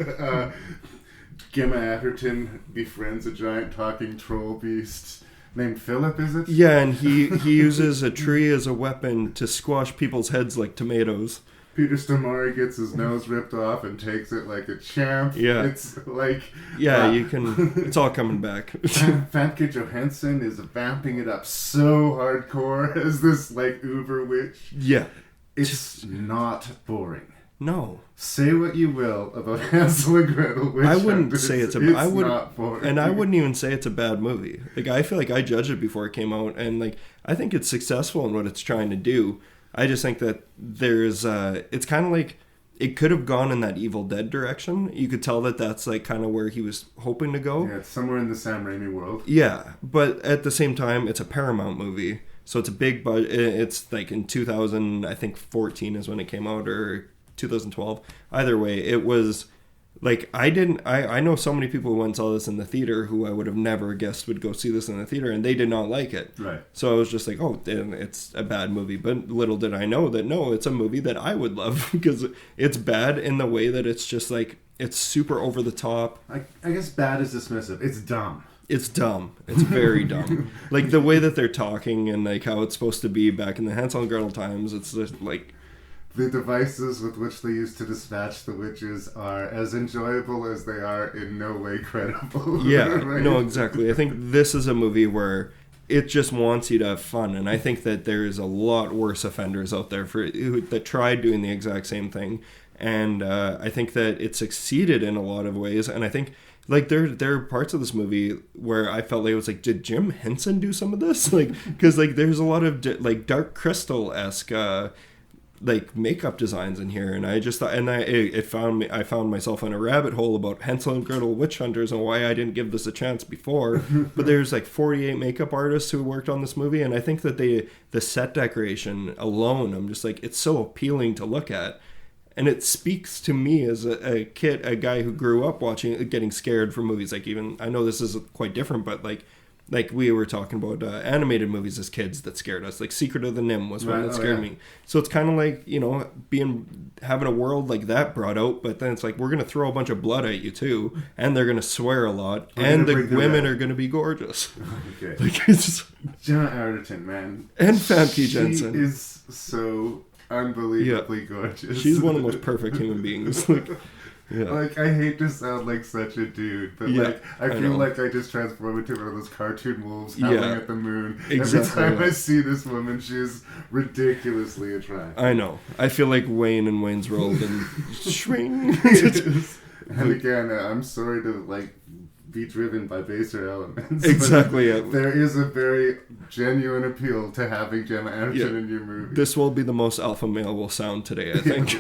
Gemma Atherton befriends a giant talking troll beast named Philip, is it?
Yeah, and he uses a tree as a weapon to squash people's heads like tomatoes.
Peter Stormare gets his nose ripped off and takes it like a champ.
Yeah.
It's like...
Yeah, you can... It's all coming back.
Famke Johansson is vamping it up so hardcore as this, like, uber witch.
Yeah.
It's not boring.
No.
Say what you will about Hansel and Gretel.
I wouldn't say it's
not boring.
And I wouldn't even say it's a bad movie. Like, I feel like I judged it before it came out, and like I think it's successful in what it's trying to do. I just think that there's it's kind of like it could have gone in that Evil Dead direction. You could tell that that's like kind of where he was hoping to go.
Yeah, it's somewhere in the Sam Raimi world.
Yeah, but at the same time, it's a Paramount movie, so it's a big budget. It's like in 2014 is when it came out, or 2012. Either way, it was like I know so many people who went and saw this in the theater who I would have never guessed would go see this in the theater, and they did not like it.
Right.
So I was just like, oh, it's a bad movie. But little did I know that no, it's a movie that I would love because it's bad in the way that it's just like it's super over the top.
I guess bad is dismissive. It's dumb.
It's dumb. It's very dumb. Like the way that they're talking and like how it's supposed to be back in the Hansel and Gretel times. It's just like.
The devices with which they used to dispatch the witches are as enjoyable as they are in no way credible.
Yeah,
right?
No, exactly. I think this is a movie where it just wants you to have fun, and I think that there's a lot worse offenders out there that tried doing the exact same thing, and I think that it succeeded in a lot of ways, and I think like there are parts of this movie where I felt like it was like, did Jim Henson do some of this? Like, because like there's a lot of like Dark Crystal-esque like makeup designs in here, and I just thought, and I found myself in a rabbit hole about Hansel and Gretel witch hunters and why I didn't give this a chance before. But there's like 48 makeup artists who worked on this movie, and I think that the set decoration alone, I'm just like, it's so appealing to look at, and it speaks to me as a kid, a guy who grew up getting scared from movies. Like, even I know this is quite different, but like we were talking about animated movies as kids that scared us. Like Secret of the Nim was one that scared me. So it's kind of like, you know, having a world like that brought out, but then it's like, we're going to throw a bunch of blood at you too, and they're going to swear a lot, and the women are going to be gorgeous.
Okay.
Like, it's
Gemma Arterton, man.
And Famke Janssen.
She is so unbelievably gorgeous.
She's one of the most perfect human beings. Like, yeah.
Like, I hate to sound like such a dude, but like I feel like I just transform into one of those cartoon wolves howling at the moon.
Exactly.
Every time I see this woman, she's ridiculously attractive.
I know. I feel like Wayne and Wayne's World and swing.
And again, I'm sorry to like be driven by baser elements.
Exactly.
There is a very genuine appeal to having Gemma Arterton in your movie.
This will be the most alpha male will sound today, I think.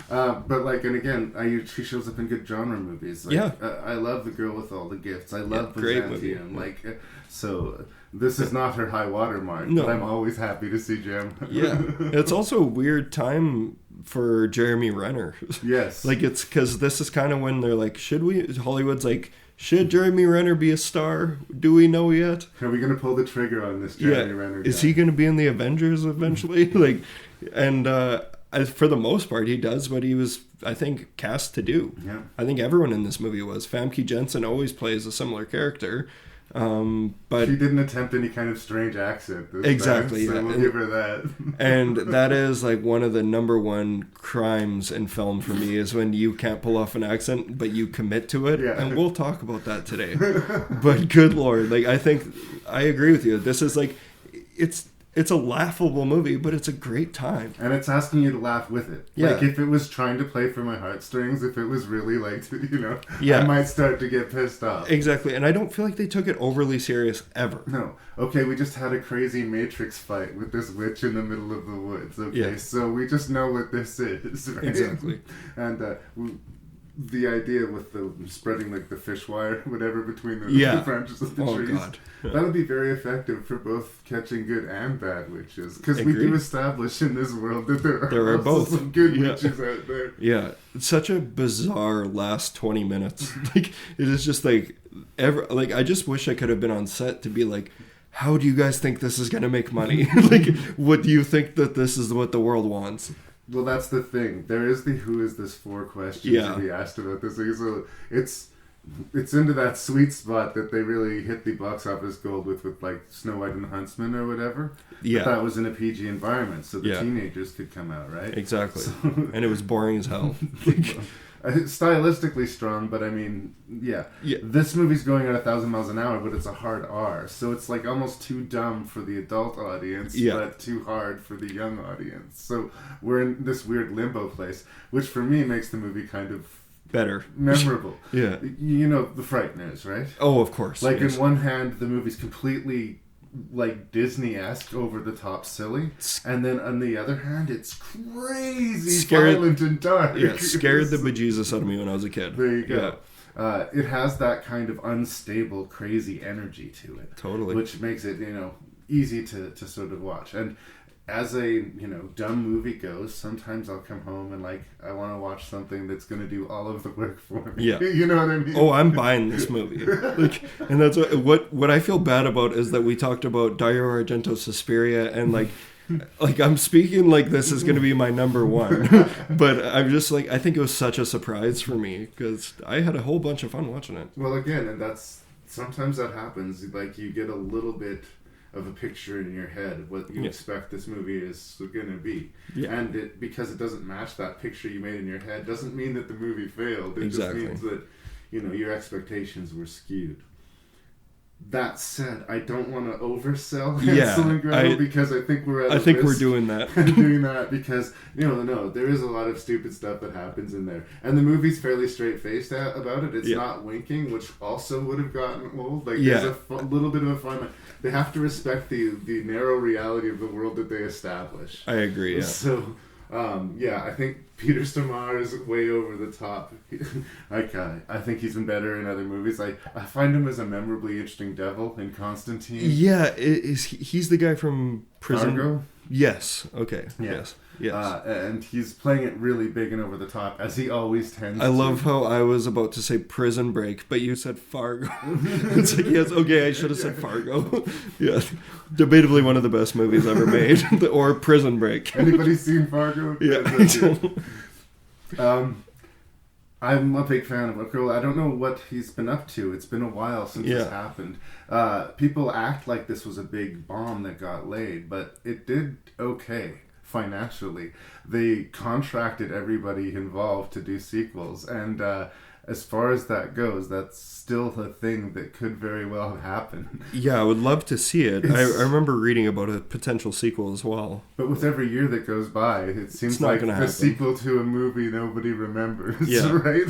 But like, and again, she shows up in good genre movies. Like, I love The Girl with All the Gifts. I love Byzantium. Like, so this is not her high water mark. No. But I'm always happy to see Gem.
Yeah, it's also a weird time for Jeremy Renner.
Yes,
like it's because this is kind of when they're like, Hollywood's like, should Jeremy Renner be a star? Do we know yet?
Are we gonna pull the trigger on this Jeremy Renner guy?
Is he gonna be in the Avengers eventually? Like, and for the most part, he does what he was, I think, cast to do.
Yeah.
I think everyone in this movie was. Famke Janssen always plays a similar character, but
she didn't attempt any kind of strange accent.
Exactly,
time, so we'll give her that.
And that is like one of the number one crimes in film for me is when you can't pull off an accent, but you commit to it.
Yeah.
And we'll talk about that today. But good Lord, like I think I agree with you. This is like it's a laughable movie, but it's a great time.
And it's asking you to laugh with it.
Yeah.
Like, if it was trying to play for my heartstrings, if it was really, like, you know,
yeah.
I might start to get pissed off.
Exactly. And I don't feel like they took it overly serious ever.
No. Okay, we just had a crazy Matrix fight with this witch in the middle of the woods. Okay, so we just know what this is, right?
Exactly.
And the idea with the spreading like the fish wire, whatever, between the branches of the trees.
God.
That would be very effective for both catching good and bad witches, because we do establish in this world that there are
both
some good witches out there.
Yeah, it's such a bizarre last 20 minutes. Like, it is just like I just wish I could have been on set to be like, how do you guys think this is going to make money? Like, what do you think that this is what the world wants?
Well, that's the thing. There is the who is this for questions to be asked about this thing. So it's into that sweet spot that they really hit the box office gold with like Snow White and the Huntsman or whatever.
Yeah.
But that was in a PG environment, so the teenagers could come out, right?
Exactly. And it was boring as hell.
Stylistically strong, but I mean, this movie's going at 1,000 miles an hour, but it's a hard R, so it's like almost too dumb for the adult audience, but too hard for the young audience. So we're in this weird limbo place, which for me makes the movie kind of
better,
memorable.
Yeah,
you know the Frighteners, right?
Oh, of course.
Like in one hand, the movie's completely like Disney-esque, over the top silly, and then on the other hand it's crazy violent and dark.
Yeah, scared the bejesus out of me when I was a kid.
There you go. It has that kind of unstable, crazy energy to it.
Totally.
Which makes it, easy to sort of watch. And as a, dumb movie goes, sometimes I'll come home and I want to watch something that's going to do all of the work for me.
Yeah.
You know what I mean?
Oh, I'm buying this movie. And that's what I feel bad about is that we talked about Dario Argento's Suspiria, and I'm speaking like this is going to be my number one. But I'm just I think it was such a surprise for me because I had a whole bunch of fun watching it.
Well, again, and sometimes that happens. You get a little bit of a picture in your head of what you expect this movie is going to be. Yeah. And because it doesn't match that picture you made in your head doesn't mean that the movie failed. It just means that, your expectations were skewed. That said, I don't want to oversell Hansel and Gretel because I think we're at
we're doing that.
doing that because, no, there is a lot of stupid stuff that happens in there. And the movie's fairly straight-faced about it. It's not winking, which also would have gotten old. There's a little bit of a fun... They have to respect the narrow reality of the world that they establish.
I agree, yeah.
So... I think Peter Stormare is way over the top. I think he's been better in other movies. I find him as a memorably interesting devil in Constantine.
Yeah, he's the guy from Prison.
Fargo?
Yes. Okay.
Yeah.
Yes.
And he's playing it really big and over the top, as he always tends to.
I love how I was about to say Prison Break, but you said Fargo. It's yes, okay, I should have said Fargo. Yeah. Debatably one of the best movies ever made. Or Prison Break.
Anybody seen Fargo?
Yeah.
I'm a big fan of O'Connell. I don't know what he's been up to. It's been a while since this happened. People act like this was a big bomb that got laid, but it did okay financially. They contracted everybody involved to do sequels, and as far as that goes, that's still a thing that could very well have happened.
Yeah, I would love to see it. I remember reading about a potential sequel as well.
But with every year that goes by, it seems like the sequel to a movie nobody remembers, right?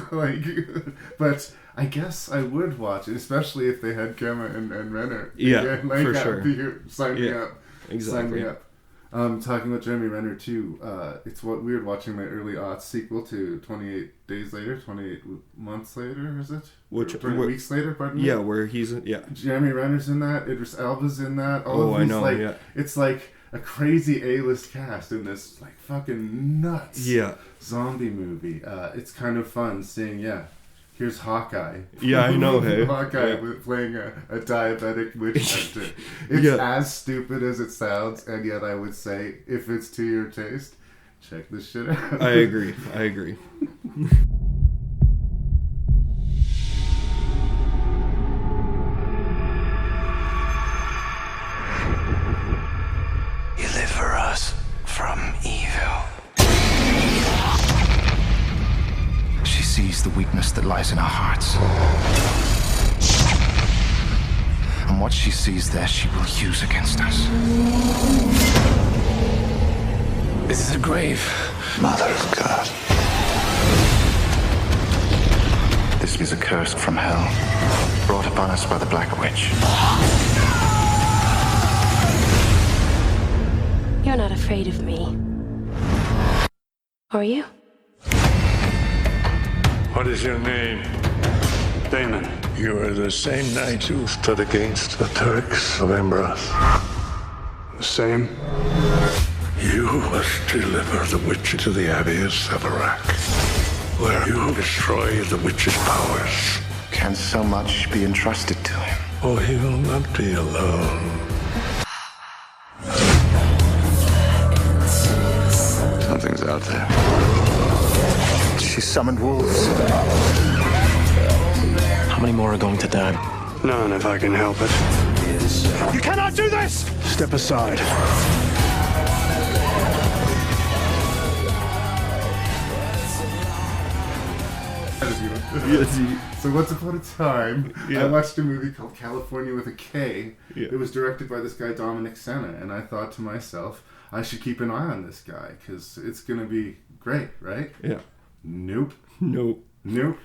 But I guess I would watch it, especially if they had Gemma and Renner.
Yeah, for sure.
Sign me up.
Exactly.
Sign me up. Talking about Jeremy Renner too, it's weird watching my early aughts sequel to 28 Days Later, 28 Months Later, is it? 28 Weeks Later, pardon me?
Yeah, where he's...
Jeremy Renner's in that, Idris Elba's in that.
I know,
It's like a crazy A-list cast in this fucking nuts zombie movie. It's kind of fun seeing, here's Hawkeye.
Yeah, I know, hey.
Hawkeye playing a diabetic witch hunter. It's as stupid as it sounds, and yet I would say, if it's to your taste, check this shit out.
I agree.
Deliver us from evil.
She sees the weakness that lies in our hearts. And what she sees there, she will use against us. This is a grave.
Mother of God.
This is a curse from hell, brought upon us by the Black Witch.
You're not afraid of me. Are you?
What is your name? Damon. You are the same knight who stood against the Turks of Embrath. The same? You must deliver the witch to the Abbey of Severac, where you destroy the witch's powers.
Can so much be entrusted to him?
Oh, he will not be alone.
Something's out there. She summoned wolves.
How many more are going to die?
None, if I can help it.
You cannot do this!
Step aside.
So once upon a time,
Yeah.
I watched a movie called California with a K.
Yeah.
It was directed by this guy Dominic Sena, and I thought to myself, I should keep an eye on this guy because it's going to be great, right?
Yeah.
Nope.
Nope.
Nope.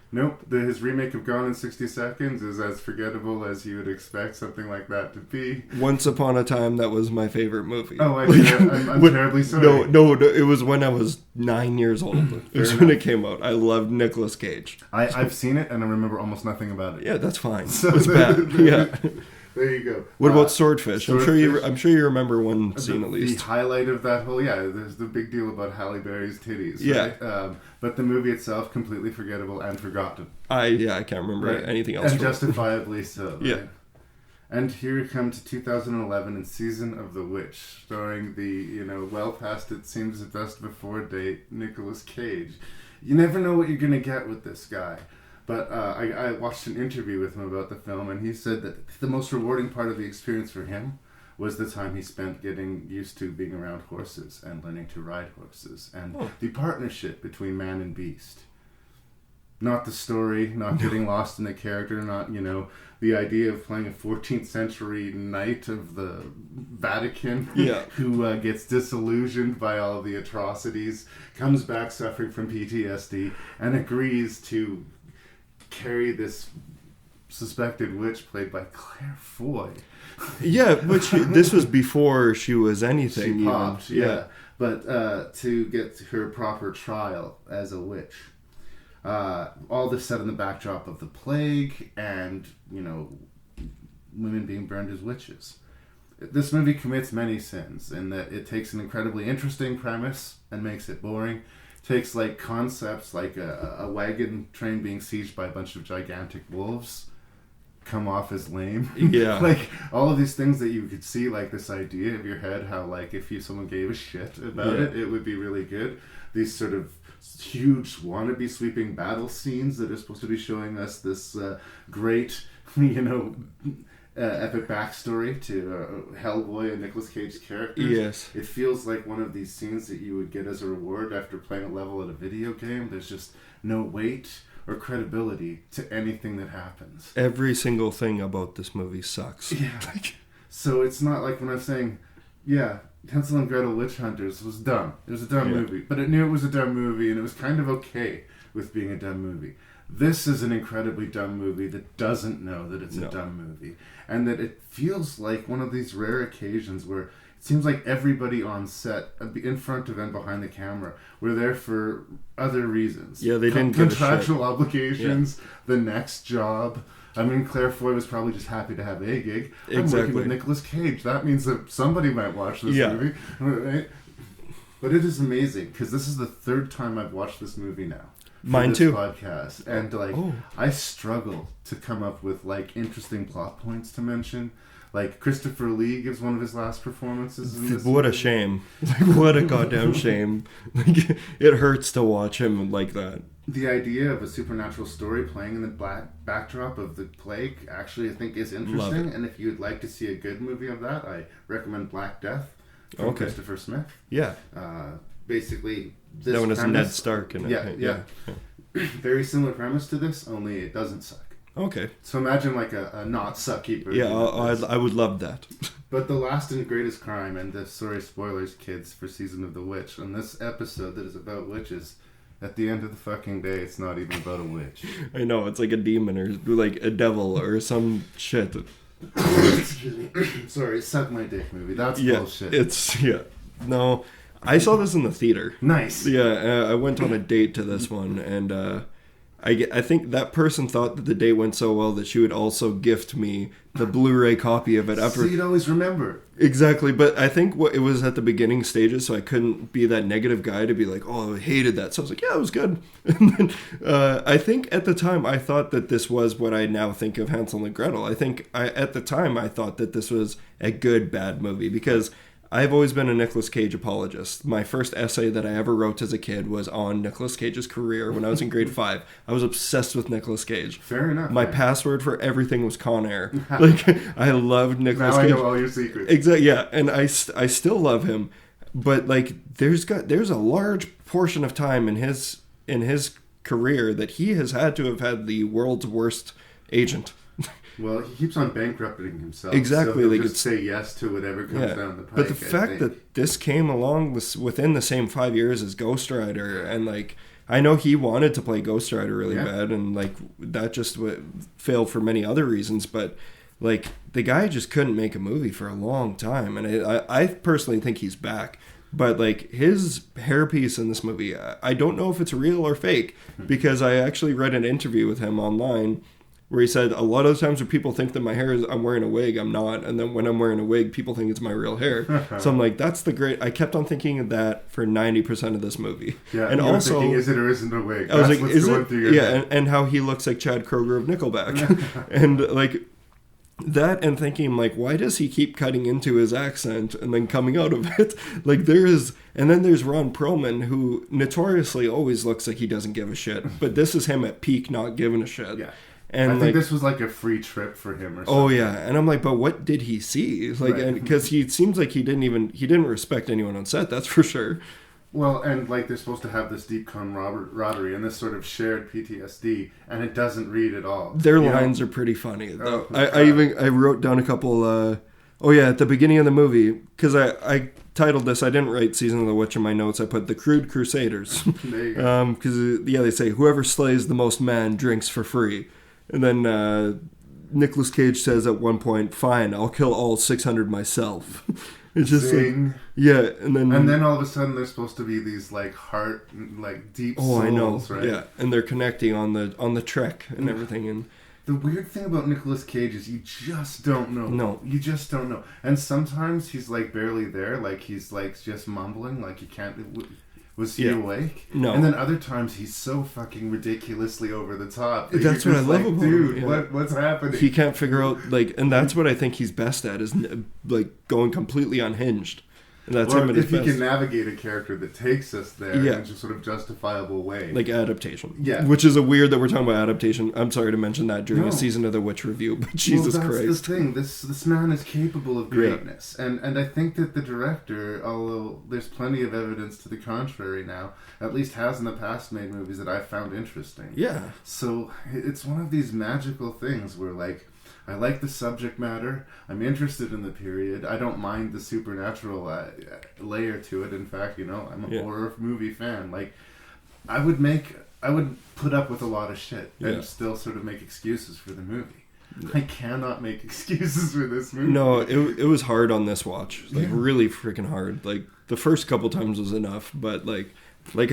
Nope. His remake of Gone in 60 Seconds is as forgettable as you would expect something like that to be.
Once upon a time, that was my favorite movie.
Oh, I'm terribly sorry.
No, it was when I was 9 years old. It was when it came out. I loved Nicolas Cage.
I've seen it and I remember almost nothing about it.
Yeah, that's fine.
So
It's bad. Yeah.
There you go.
What about Swordfish? I'm
Swordfish.
sure you remember one scene at
The
least.
highlight of that whole, there's the big deal about Halle Berry's titties,
Yeah.
right? But the movie itself, completely forgettable and forgotten.
I can't remember
Right.
anything else.
And
from it.
justifiably so. Right?
Yeah.
And here we come to 2011 and Season of the Witch, starring the, well past it seems the best before date, Nicolas Cage. You never know what you're going to get with this guy. But I watched an interview with him about the film, and he said that the most rewarding part of the experience for him was the time he spent getting used to being around horses and learning to ride horses, and the partnership between man and beast. Not the story, not getting lost in the character, not, the idea of playing a 14th century knight of the Vatican who gets disillusioned by all of the atrocities, comes back suffering from PTSD, and agrees to carry this suspected witch played by Claire Foy.
Yeah, but this was before she was anything.
She popped, but to get her proper trial as a witch. All this set in the backdrop of the plague and, women being burned as witches. This movie commits many sins in that it takes an incredibly interesting premise and makes it boring. Takes like concepts like a wagon train being sieged by a bunch of gigantic wolves come off as lame.
Yeah.
Like all of these things that you could see, like this idea of your head, how like if someone gave a shit about it would be really good. These sort of huge wannabe sweeping battle scenes that are supposed to be showing us this great, epic backstory to Hellboy and Nicolas Cage's characters.
Yes.
It feels like one of these scenes that you would get as a reward after playing a level at a video game. There's just no weight or credibility to anything that happens.
Every single thing about this movie sucks.
Yeah. So it's not like when I'm saying, Hansel and Gretel Witch Hunters was dumb. It was a dumb movie. But it knew it was a dumb movie and it was kind of okay with being a dumb movie. This is an incredibly dumb movie that doesn't know that it's a dumb movie. And that it feels like one of these rare occasions where it seems like everybody on set, in front of and behind the camera, were there for other reasons.
Yeah, they didn't give a shit.
Contractual obligations, the next job. I mean, Claire Foy was probably just happy to have a gig. I'm working with Nicolas Cage. That means that somebody might watch this movie. Right? But it is amazing, because this is the third time I've watched this movie now.
Mine too.
Podcast. And I struggle to come up with interesting plot points to mention. Like Christopher Lee gives one of his last performances in this
What
movie.
a shame. What a goddamn shame. It hurts to watch him like that.
The idea of a supernatural story playing in the backdrop of the plague actually I think is interesting. And if you'd like to see a good movie of that, I recommend Black Death from Christopher Smith.
Yeah.
Basically, this
that one is
premise,
Ned Stark in it.
Yeah. Very similar premise to this, only it doesn't suck.
Okay.
So imagine a not sucky version.
Yeah, I would love that.
But the last and greatest crime, and sorry spoilers kids for Season of the Witch, on this episode that is about witches, at the end of the fucking day it's not even about a witch.
I know, it's like a demon or like a devil or some shit.
Excuse me. Sorry, Suck My Dick movie. That's bullshit.
No, I saw this in the theater.
Nice.
Yeah, I went on a date to this one, and I think that person thought that the date went so well that she would also gift me the Blu-ray copy of it.
So you'd always remember.
Exactly, but I think it was at the beginning stages, so I couldn't be that negative guy to be like, oh, I hated that. So I was like, yeah, it was good. And then I think at the time I thought that this was what I now think of Hansel and Gretel. I think at the time I thought that this was a good, bad movie because I've always been a Nicolas Cage apologist. My first essay that I ever wrote as a kid was on Nicolas Cage's career when I was in grade 5. I was obsessed with Nicolas Cage.
Fair enough.
My password for everything was Con Air. Like, I loved Nicolas Cage.
Now I know all your secrets.
Exactly, yeah. And I still love him. But, like, there's a large portion of time in his career that he has had to have had the world's worst agent.
Well, he keeps on bankrupting himself.
Exactly.
So
like
just say yes to whatever comes down the pike.
But the fact that this came along within the same 5 years as Ghost Rider, and like I know he wanted to play Ghost Rider really bad, and like that just failed for many other reasons. But like the guy just couldn't make a movie for a long time, and I personally think he's back. But like his hairpiece in this movie, I don't know if it's real or fake because I actually read an interview with him online where he said a lot of the times when people think that my hair is, I'm wearing a wig, I'm not. And then when I'm wearing a wig, people think it's my real hair. So I'm like, that's the great. I kept on thinking of that for 90% of this movie.
Yeah,
and also,
thinking, is it or isn't a wig?
I was like,
what's
is
going
it?
through your head.
And how he looks like Chad Kroeger of Nickelback. And like that, and thinking like, why does he keep cutting into his accent and then coming out of it? Like and then there's Ron Perlman, who notoriously always looks like he doesn't give a shit. But this is him at peak not giving a shit.
Yeah.
And
I think this was like a free trip for him or something.
Oh yeah, and I'm like, but what did he see? Like, right. And because he seems like he didn't respect anyone on set, that's for sure.
Well, and like they're supposed to have this deep camaraderie and this sort of shared PTSD, and it doesn't read at all.
Their lines are pretty funny though. I wrote down a couple. At the beginning of the movie, because I titled this, I didn't write Season of the Witch in my notes. I put The Crude Crusaders.
There you go.
Because they say whoever slays the most man drinks for free. And then Nicolas Cage says at one point, "Fine, I'll kill all 600 myself." It's just
Zing.
and then
all of a sudden they're supposed to be these like deep souls.
Oh, I know,
right?
Yeah, and they're connecting on the trek and everything. And
the weird thing about Nicolas Cage is you just don't know.
No,
you just don't know. And sometimes he's like barely there, like he's like just mumbling, like you can't. Was he awake?
No.
And then other times he's so fucking ridiculously over the top.
That's what I love about him.
Dude, what's happening?
He can't figure out, and that's what I think he's best at, is like going completely unhinged. And that's him at his best.
If he can navigate a character that takes us there in a sort of justifiable way.
Like adaptation.
Yeah.
Which is a weird that we're talking about adaptation. I'm sorry to mention that during a Season of the Witch review, but Jesus Christ.
That's the thing. This man is capable of greatness. Yeah. And I think that the director, although there's plenty of evidence to the contrary now, at least has in the past made movies that I found interesting.
Yeah.
So it's one of these magical things where like, I like the subject matter. I'm interested in the period. I don't mind the supernatural layer to it. In fact, I'm a horror movie fan. Like, I would put up with a lot of shit and still sort of make excuses for the movie. I cannot make excuses for this movie.
No, it was hard on this watch. Like, really freaking hard. Like, the first couple times was enough, but like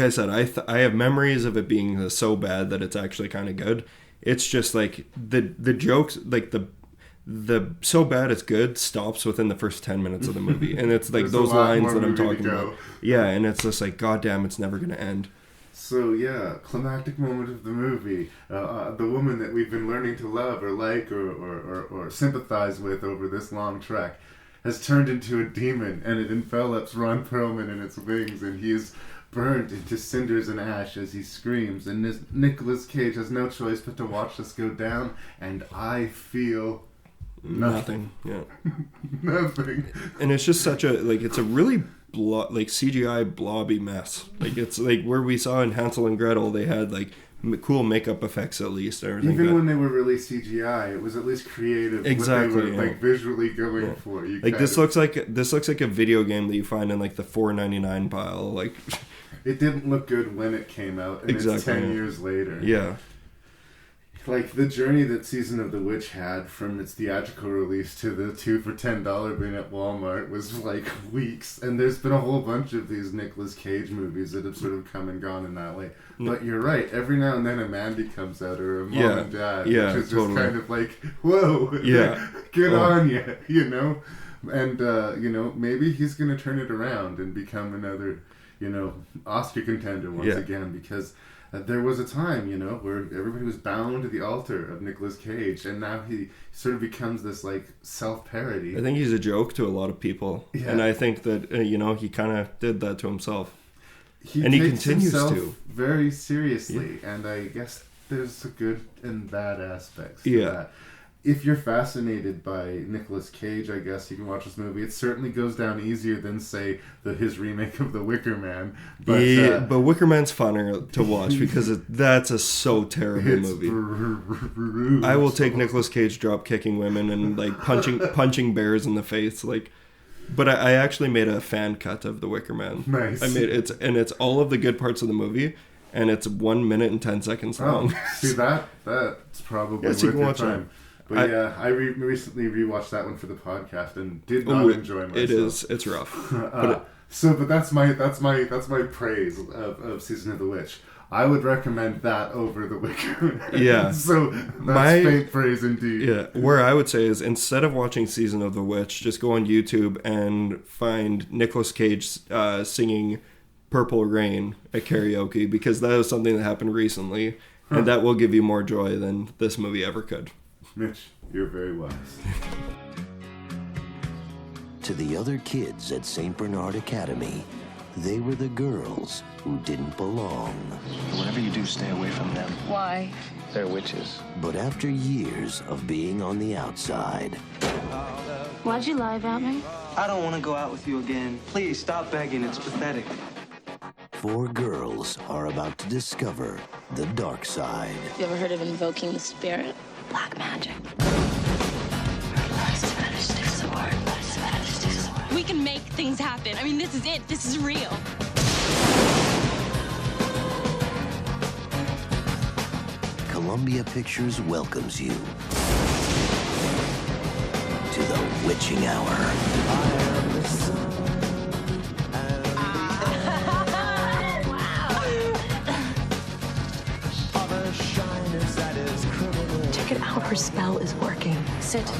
I said, I have memories of it being so bad that it's actually kind of good. It's just like the jokes, like the so bad it's good stops within the first 10 minutes of the movie, and it's like those lines that I'm talking about. Yeah, and it's just like, goddamn, it's never gonna end.
So climactic moment of the movie. The woman that we've been learning to love or like or sympathize with over this long trek has turned into a demon, and it envelops Ron Perlman in its wings, and he is burnt into cinders and ash as he screams, and Nicolas Cage has no choice but to watch this go down, and I feel nothing.
Yeah.
Nothing.
And it's just such it's a really CGI blobby mess. Like, it's like where we saw in Hansel and Gretel, they had like cool makeup effects at least.
Even when they were really CGI, it was at least creative.
Exactly.
What they were visually going for.
This looks like a video game that you find in like the $4.99 pile. Like,
it didn't look good when it came out, and it's 10 years later.
Yeah.
like the journey that Season of the Witch had from its theatrical release to the 2 for $10 bin at Walmart was like weeks. And there's been a whole bunch of these Nicolas Cage movies that have sort of come and gone in that way. But you're right, every now and then a Mandy comes out or a Mom and Dad, which is just kind of like, whoa, good on you, you know? And, you know, maybe he's going to turn it around and become another, you know, Oscar contender once again, because there was a time, you know, where everybody was bound to the altar of Nicolas Cage, and now he sort of becomes this, like, self-parody.
I think he's a joke to a lot of people, and I think that, you know, he kind of did that to himself.
He
continues
himself
to.
very seriously, and I guess there's a good and bad aspects to that. If you're fascinated by Nicolas Cage, I guess you can watch this movie. It certainly goes down easier than, say, his remake of The Wicker Man. But,
but Wicker Man's funner to watch because that's a so terrible movie.
Brutal.
I will take Nicolas Cage drop kicking women and like punching bears in the face, like. But I actually made a fan cut of The Wicker Man.
Nice.
I made it's all of the good parts of the movie, and it's 1 minute and 10 seconds long.
See that's probably worth your time. But I recently rewatched that one for the podcast and did not enjoy myself.
It's rough.
But that's my praise of Season of the Witch. I would recommend that over The Wicker.
Yeah.
So that's faint praise indeed.
Yeah. Where I would say is instead of watching Season of the Witch, just go on YouTube and find Nicolas Cage singing Purple Rain at karaoke, because that was something that happened recently, and that will give you more joy than this movie ever could.
Mitch, you're very wise.
To the other kids at St. Bernard Academy, they were the girls who didn't belong.
Whatever you do, stay away from them.
Why?
They're witches.
But after years of being on the outside...
Why'd you lie about me?
I don't want to go out with you again. Please, stop begging. It's pathetic.
4 girls are about to discover the dark side.
You ever heard of invoking the spirit? Black magic.
We can make things happen. I mean, this is it. This is real.
Columbia Pictures welcomes you to the witching hour.
Check it out. Her spell is working. Sit.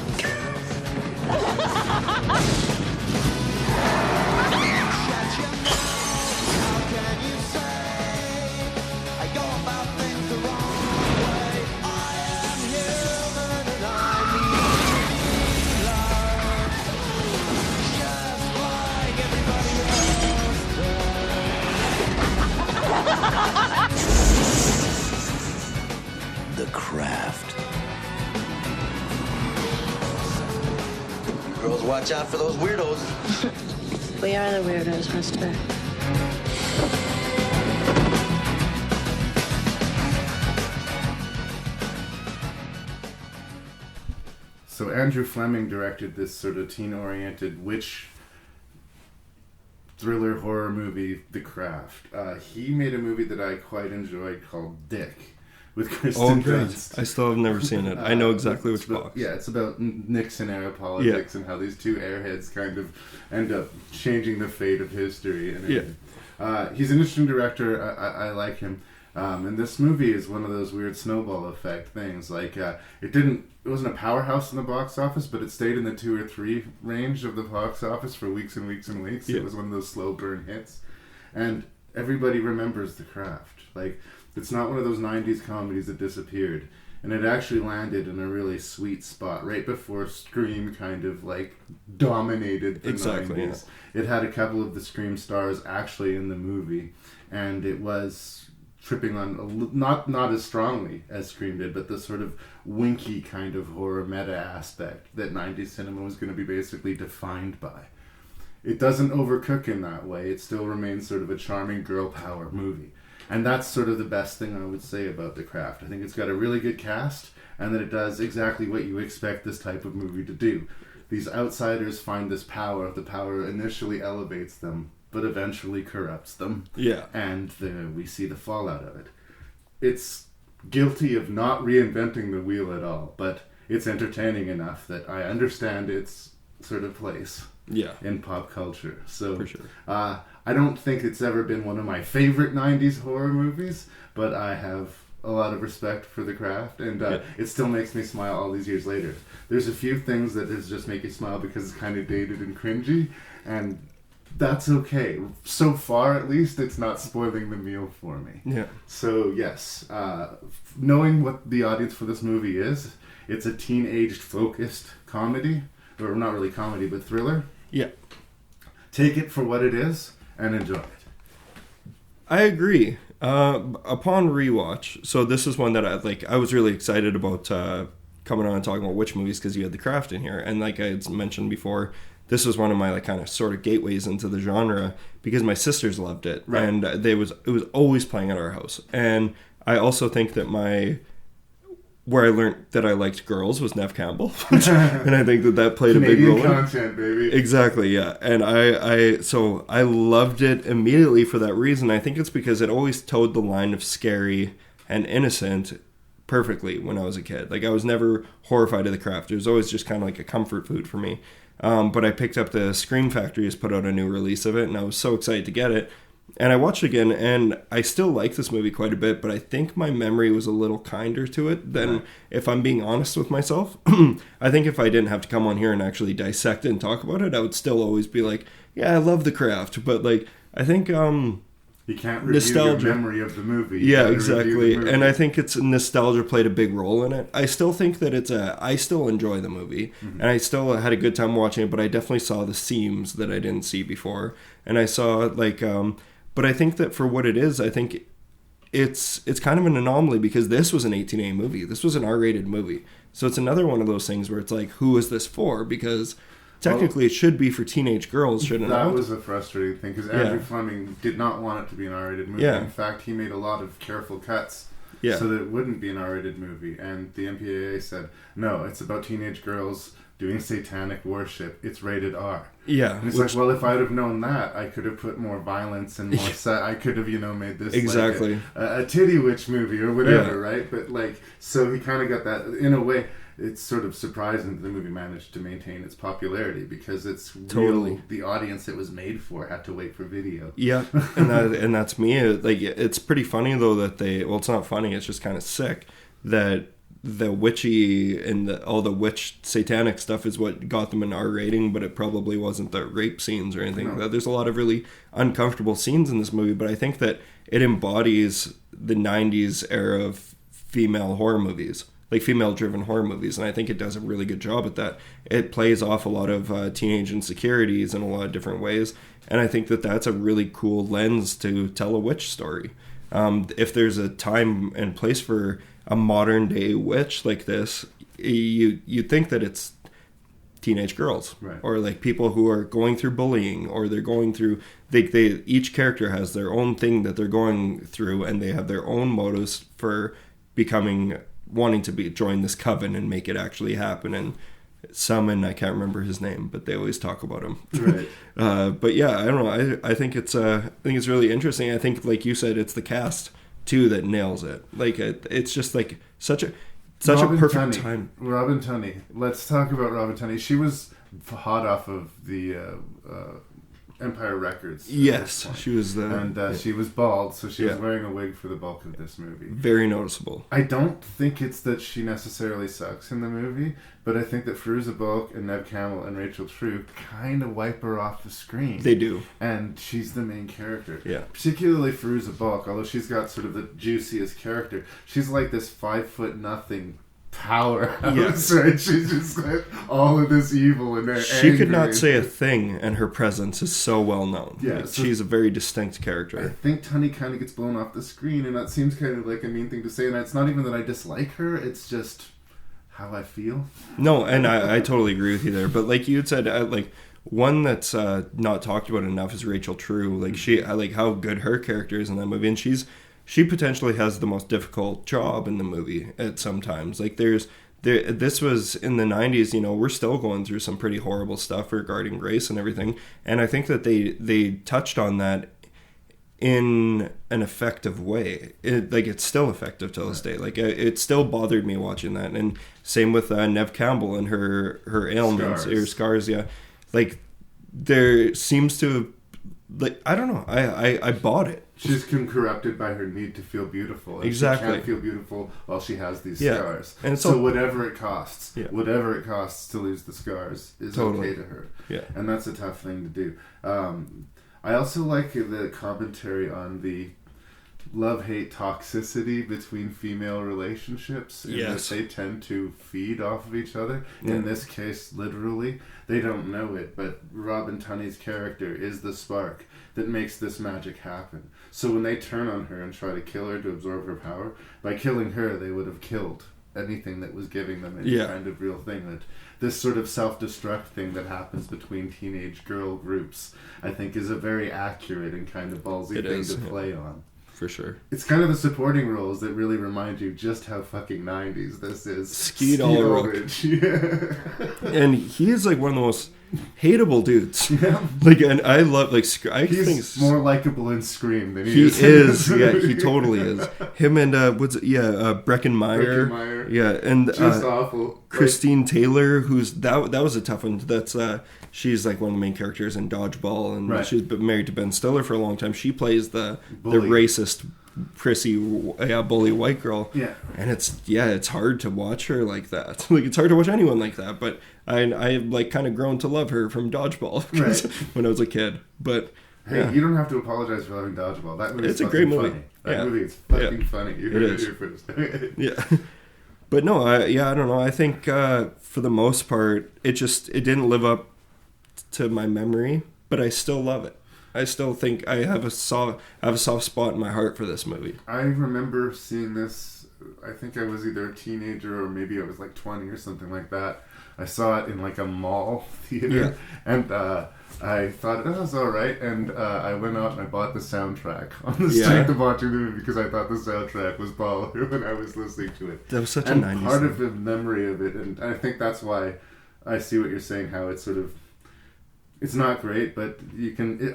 The Craft.
Girls, watch out for those weirdos.
We are the weirdos, mister.
So Andrew Fleming directed this sort of teen-oriented witch thriller horror movie, The Craft. He made a movie that I quite enjoyed called Dick, with Kristen Dunst.
I still have never seen it. I know exactly which box.
Yeah, it's about Nixon era politics and how these two airheads kind of end up changing the fate of history. And he's an interesting director. I like him. And this movie is one of those weird snowball effect things. Like, it wasn't a powerhouse in the box office, but it stayed in the 2 or 3 range of the box office for weeks and weeks and weeks.
Yeah.
It was one of those slow burn hits. And everybody remembers The Craft. Like, it's not one of those 90s comedies that disappeared. And it actually landed in a really sweet spot right before Scream kind of, like, dominated the 90s. Yeah. It had a couple of the Scream stars actually in the movie. And it was tripping on, not as strongly as Scream did, but the sort of winky kind of horror meta aspect that 90s cinema was going to be basically defined by. It doesn't overcook in that way. It still remains sort of a charming girl power movie. And that's sort of the best thing I would say about The Craft. I think it's got a really good cast, and that it does exactly what you expect this type of movie to do. These outsiders find this power. The power initially elevates them, but eventually corrupts them.
Yeah.
And we see the fallout of it. It's guilty of not reinventing the wheel at all, but it's entertaining enough that I understand its sort of place in pop culture. So
for sure.
I don't think it's ever been one of my favorite 90s horror movies, but I have a lot of respect for the craft, and it still makes me smile all these years later. There's a few things that just make you smile because it's kind of dated and cringy, and that's okay. So far, at least, it's not spoiling the meal for me.
Yeah.
So, yes, knowing what the audience for this movie is, it's a teenage-focused comedy, or not really comedy, but thriller.
Yeah.
Take it for what it is and enjoy it.
I agree. Upon rewatch, so this is one that I was really excited about coming on and talking about witch movies because you had the craft in here, and like I had mentioned before, this was one of my kind of sort of gateways into the genre because my sisters loved it,
right.
And it was always playing at our house. And I also think that where I learned that I liked girls was Neve Campbell, and I think that played
Canadian
a big role.
Content, baby.
Exactly, yeah. And I loved it immediately for that reason. I think it's because it always towed the line of scary and innocent perfectly when I was a kid. Like, I was never horrified of the craft. It was always just kind of like a comfort food for me. But I picked up the Scream Factory has put out a new release of it, and I was so excited to get it. And I watched it again, and I still like this movie quite a bit, but I think my memory was a little kinder to it than if I'm being honest with myself. I think if I didn't have to come on here and actually dissect it and talk about it, I would still always be like, yeah, I love the craft. But, like, I think
you can't review your memory of the movie.
Yeah, exactly. And I think it's nostalgia played a big role in it. I still think that I still enjoy the movie, and I still had a good time watching it, but I definitely saw the seams that I didn't see before. And I saw, like... But I think that for what it is, I think it's kind of an anomaly because this was an 18A movie. This was an R-rated movie. So it's another one of those things where it's like, who is this for? Because technically it should be for teenage girls, shouldn't it?
That was a frustrating thing because Andrew Fleming did not want it to be an R-rated movie.
Yeah.
In fact, he made a lot of careful cuts so that it wouldn't be an R-rated movie. And the MPAA said, no, it's about teenage girls doing satanic worship. It's rated R.
Yeah.
And it's like, well, if I'd have known that, I could have put more violence and more I could have, made this
exactly
like a titty witch movie or whatever, right? But like, so he kind of got that. In a way, it's sort of surprising that the movie managed to maintain its popularity because it's totally the audience it was made for had to wait for video.
Yeah, and that's me. Like, it's pretty funny though that it's not funny. It's just kind of sick that the witchy and all the witch satanic stuff is what got them an R rating, but it probably wasn't the rape scenes or anything. No. There's a lot of really uncomfortable scenes in this movie, but I think that it embodies the 90s era of female horror movies, like female-driven horror movies, and I think it does a really good job at that. It plays off a lot of teenage insecurities in a lot of different ways, and I think that that's a really cool lens to tell a witch story. If there's a time and place for a modern day witch like this, you think that it's teenage girls,
right,
or like people who are going through bullying, or they're going through they each character has their own thing that they're going through, and they have their own motives for wanting to join this coven and make it actually happen. And I can't remember his name, but they always talk about him.
Right.
But yeah, I don't know. I think it's really interesting. I think, like you said, it's the cast too that nails it. Like it's just like such a perfect time.
Robin Tunney. Let's talk about Robin Tunney. She was hot off of the Empire Records.
Yes, she was
she was bald, so she was wearing a wig for the bulk of this movie.
Very noticeable.
I don't think it's that she necessarily sucks in the movie, but I think that Fairuza Balk and Neve Campbell and Rachel True kind of wipe her off the screen.
They do.
And she's the main character.
Yeah.
Particularly Fairuza Balk, although she's got sort of the juiciest character. She's like this 5'0" powerhouse, yes. Right? She's just like all of this evil and
she could not say a thing, and her presence is so well known.
Yeah,
like, she's a very distinct character.
I think Tunney kind of gets blown off the screen, and that seems kind of like a mean thing to say. And it's not even that I dislike her; it's just how I feel.
No, and I totally agree with you there. But like you had said, like one that's not talked about enough is Rachel True. Like I like how good her character is in that movie, and she potentially has the most difficult job in the movie at sometimes. Like this was in the 90s, we're still going through some pretty horrible stuff regarding race and everything. And I think that they touched on that in an effective way. It's still effective to this day. Like, it still bothered me watching that. And same with Neve Campbell and her ailments, her scars. Yeah, like there seems to, like, I don't know. I bought it.
She's corrupted by her need to feel beautiful. And
exactly.
She can't feel beautiful while she has these scars.
And
so whatever it costs to lose the scars is okay to her.
Yeah.
And that's a tough thing to do. I also like the commentary on the love-hate toxicity between female relationships. In that they tend to feed off of each other. In this case, literally. They don't know it, but Robin Tunney's character is the spark that makes this magic happen. So when they turn on her and try to kill her to absorb her power, by killing her, they would have killed anything that was giving them any kind of real thing. That this sort of self-destruct thing that happens between teenage girl groups, I think, is a very accurate and kind of ballsy thing to play on.
For sure.
It's kind of the supporting roles that really remind you just how fucking 90s this is.
Skeet Ulrich.
Yeah.
And he is like one of the most hateable dudes.
Yeah.
Like, and I love, like,
he's more likable in Scream than
he is. Yeah, he totally is. Him and Breckin Meyer. Yeah, and
just awful.
Christine Taylor, who's that was a tough one. That's she's like one of the main characters in Dodgeball, and she's been married to Ben Stiller for a long time. She plays the racist, prissy, bully white girl.
Yeah,
and it's hard to watch her like that. Like, it's hard to watch anyone like that. But I like kind of grown to love her from Dodgeball when I was a kid. But
hey, you don't have to apologize for loving Dodgeball. That movie,
it's a great movie.
Funny. That movie is fucking funny. You heard it here first.
Yeah. But no, I don't know. I think for the most part, it didn't live up to my memory, but I still love it. I still think I have a soft spot in my heart for this movie.
I remember seeing this. I think I was either a teenager or maybe I was like 20 or something like that. I saw it in like a mall theater, and I thought that was all right, and I went out and I bought the soundtrack on the strength of watching the movie because I thought the soundtrack was baller when I was listening to it.
That was such a 90s
part
thing.
of the memory of it, and I think that's why I see what you're saying, how it's sort of, it's not great, but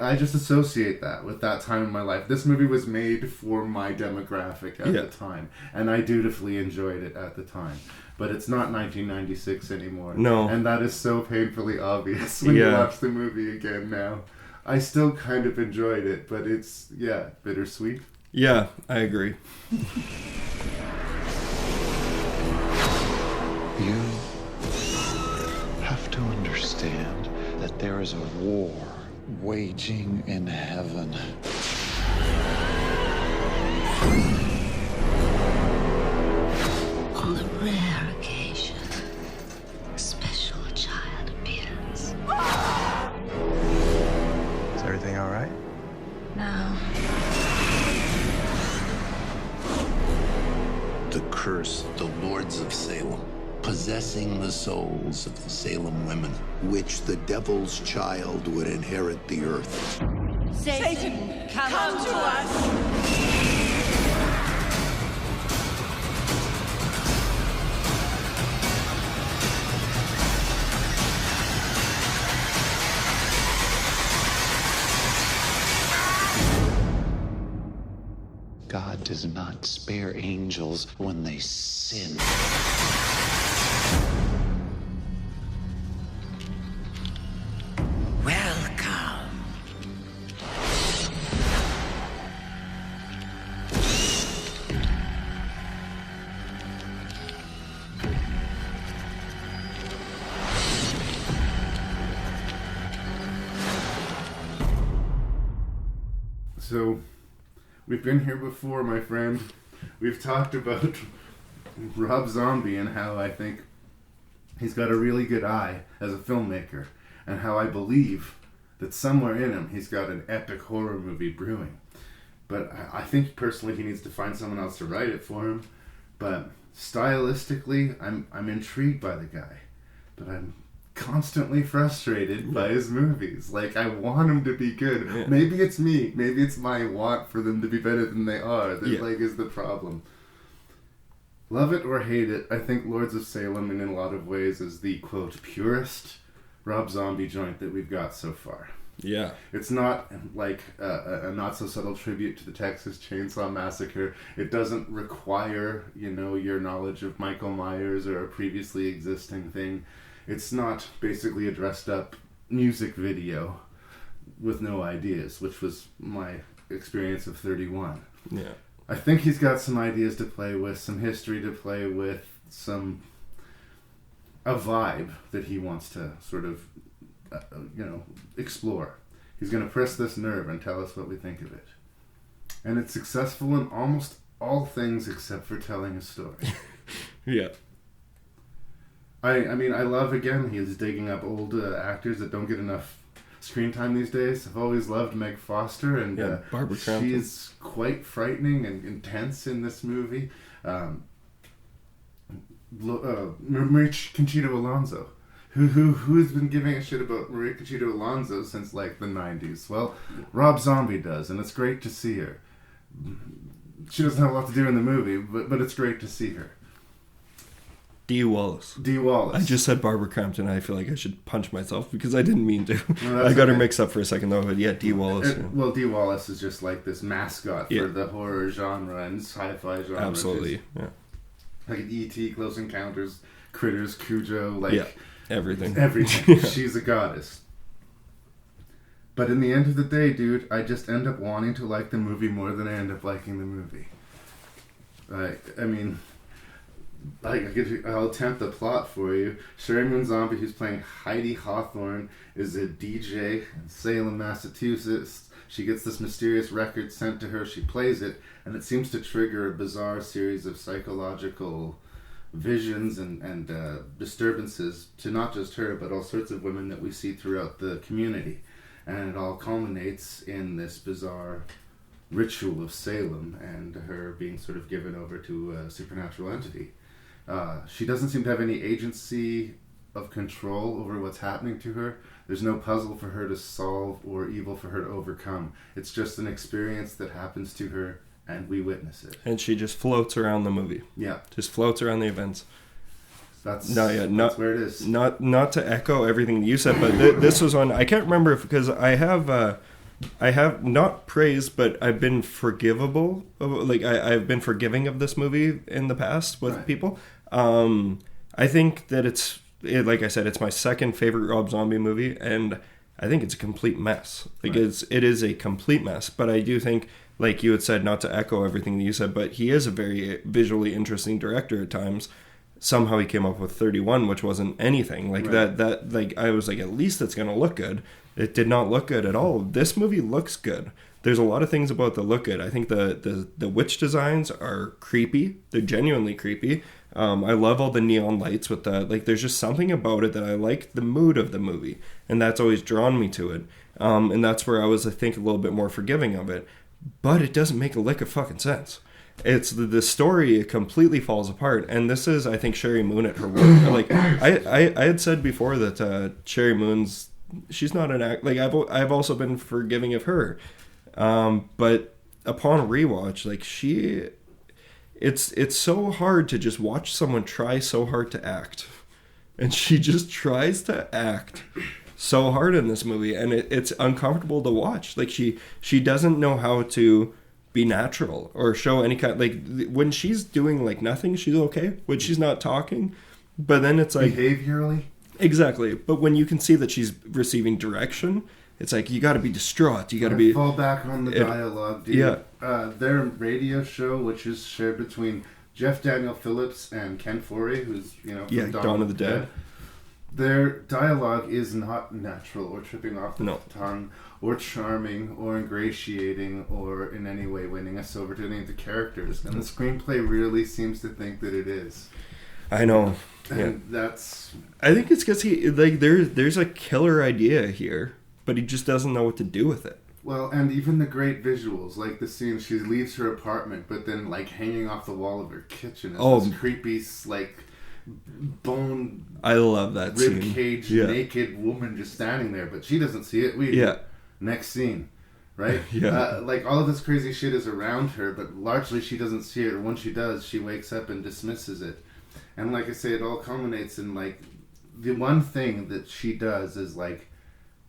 I just associate that with that time in my life. This movie was made for my demographic at the time, and I dutifully enjoyed it at the time. But it's not 1996 anymore.
No.
And that is so painfully obvious when you watch the movie again now. I still kind of enjoyed it, but it's, bittersweet.
Yeah, I agree.
You have to understand that there is a war waging in heaven.
On the rare occasion, a special child appears.
Is everything all right?
No.
The curse, the lords of Salem, possessing the souls of the Salem women, which the devil's child would inherit the earth.
Satan, come to us!
God does not spare angels when they sin.
Welcome.
So, we've been here before, my friend. We've talked about Rob Zombie and how I think he's got a really good eye as a filmmaker, and how I believe that somewhere in him he's got an epic horror movie brewing. But I think personally he needs to find someone else to write it for him. But stylistically, I'm intrigued by the guy. But I'm constantly frustrated by his movies. Like, I want him to be good. Yeah. Maybe it's me. Maybe it's my want for them to be better than they are that is the problem. Love it or hate it, I think Lords of Salem in a lot of ways is the, quote, purest Rob Zombie joint that we've got so far.
Yeah.
It's not like a not so subtle tribute to the Texas Chainsaw Massacre. It doesn't require, your knowledge of Michael Myers or a previously existing thing. It's not basically a dressed up music video with no ideas, which was my experience of 31.
Yeah.
I think he's got some ideas to play with, some history to play with, a vibe that he wants to sort of, explore. He's going to press this nerve and tell us what we think of it. And it's successful in almost all things except for telling a story.
Yeah.
I mean, I love, again, he's digging up old actors that don't get enough screen time these days. I've always loved Meg Foster, and
Barbara Crampton.
She's quite frightening and intense in this movie. Marie Conchita Alonso, who's been giving a shit about Marie Conchita Alonso since like the 90s? Well, Rob Zombie does, and it's great to see her. She doesn't have a lot to do in the movie, but it's great to see her.
Dee Wallace. I just said Barbara Crampton. I feel like I should punch myself because I didn't mean to. No, I got her mixed up for a second though. But yeah, Dee Wallace.
Well, Dee Wallace is just like this mascot for the horror genre and sci-fi genre.
Absolutely, yeah.
Like E.T., Close Encounters, Critters, Cujo,
everything.
Everything. She's a goddess. But in the end of the day, dude, I just end up wanting to like the movie more than I end up liking the movie. I'll attempt the plot for you. Sherry Moon Zombie, who's playing Heidi Hawthorne, is a DJ in Salem, Massachusetts. She gets this mysterious record sent to her. She plays it, and it seems to trigger a bizarre series of psychological visions and disturbances to not just her, but all sorts of women that we see throughout the community. And it all culminates in this bizarre ritual of Salem and her being sort of given over to a supernatural entity. She doesn't seem to have any agency of control over what's happening to her. There's no puzzle for her to solve or evil for her to overcome. It's just an experience that happens to her, and we witness it.
And she just floats around the movie.
Yeah.
Just floats around the events.
That's where it is.
Not to echo everything you said, but this was on. I can't remember because I have not praised, but I've been forgivable. Like I've been forgiving of this movie in the past with people. I think that like I said, it's my second favorite Rob Zombie movie, and I think it's a complete mess. Like it is a complete mess. But I do think, like you had said, not to echo everything that you said, but he is a very visually interesting director at times. Somehow he came up with 31, which wasn't anything like that. Like I was like, at least it's gonna look good. It did not look good at all. This movie looks good. There's a lot of things about the look good. I think the witch designs are creepy. They're genuinely creepy. I love all the neon lights with the, like, there's just something about it that I like the mood of the movie. And that's always drawn me to it. And that's where I was, I think, a little bit more forgiving of it. But it doesn't make a lick of fucking sense. It's the story completely falls apart. And this is, I think, Sherry Moon at her work. Like, I had said before that Sherry Moon's, she's not an act. Like, I've also been forgiving of her. But upon rewatch, like, it's so hard to just watch someone try so hard to act, and she just tries to act so hard in this movie, and it's uncomfortable to watch. Like she doesn't know how to be natural or show any kind, like when she's doing like nothing, she's okay when she's not talking, but then it's like
behaviorally,
exactly. But when you can see that she's receiving direction, it's like you got to be distraught. You got to be
fall back on the dialogue, dude.
Yeah.
Their radio show, which is shared between Jeff Daniel Phillips and Ken Forey, who's from
Dawn of the Dead.
Their dialogue is not natural or tripping off the tongue or charming or ingratiating or in any way winning us over to any of the characters. And the screenplay really seems to think that it is.
I know.
And that's.
I think it's because he there's a killer idea here, but he just doesn't know what to do with it.
Well, and even the great visuals, like the scene she leaves her apartment, but then like hanging off the wall of her kitchen is this creepy, like bone.
I love that
rib
scene.
Cage naked woman just standing there, but she doesn't see it. We do. Next scene, right? Like all of this crazy shit is around her, but largely she doesn't see it. Or when she does, she wakes up and dismisses it. And like I say, it all culminates in like the one thing that she does is like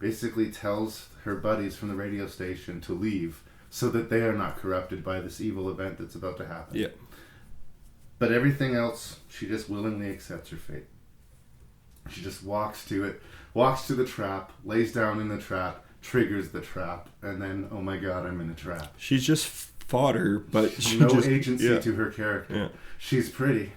basically tells her buddies from the radio station to leave so that they are not corrupted by this evil event that's about to happen.
Yeah.
But everything else, she just willingly accepts her fate. She just walks to it, walks to the trap, lays down in the trap, triggers the trap, and then, oh my god, I'm in a trap.
She's just fodder, but she
no
just,
agency to her character.
Yeah.
She's pretty.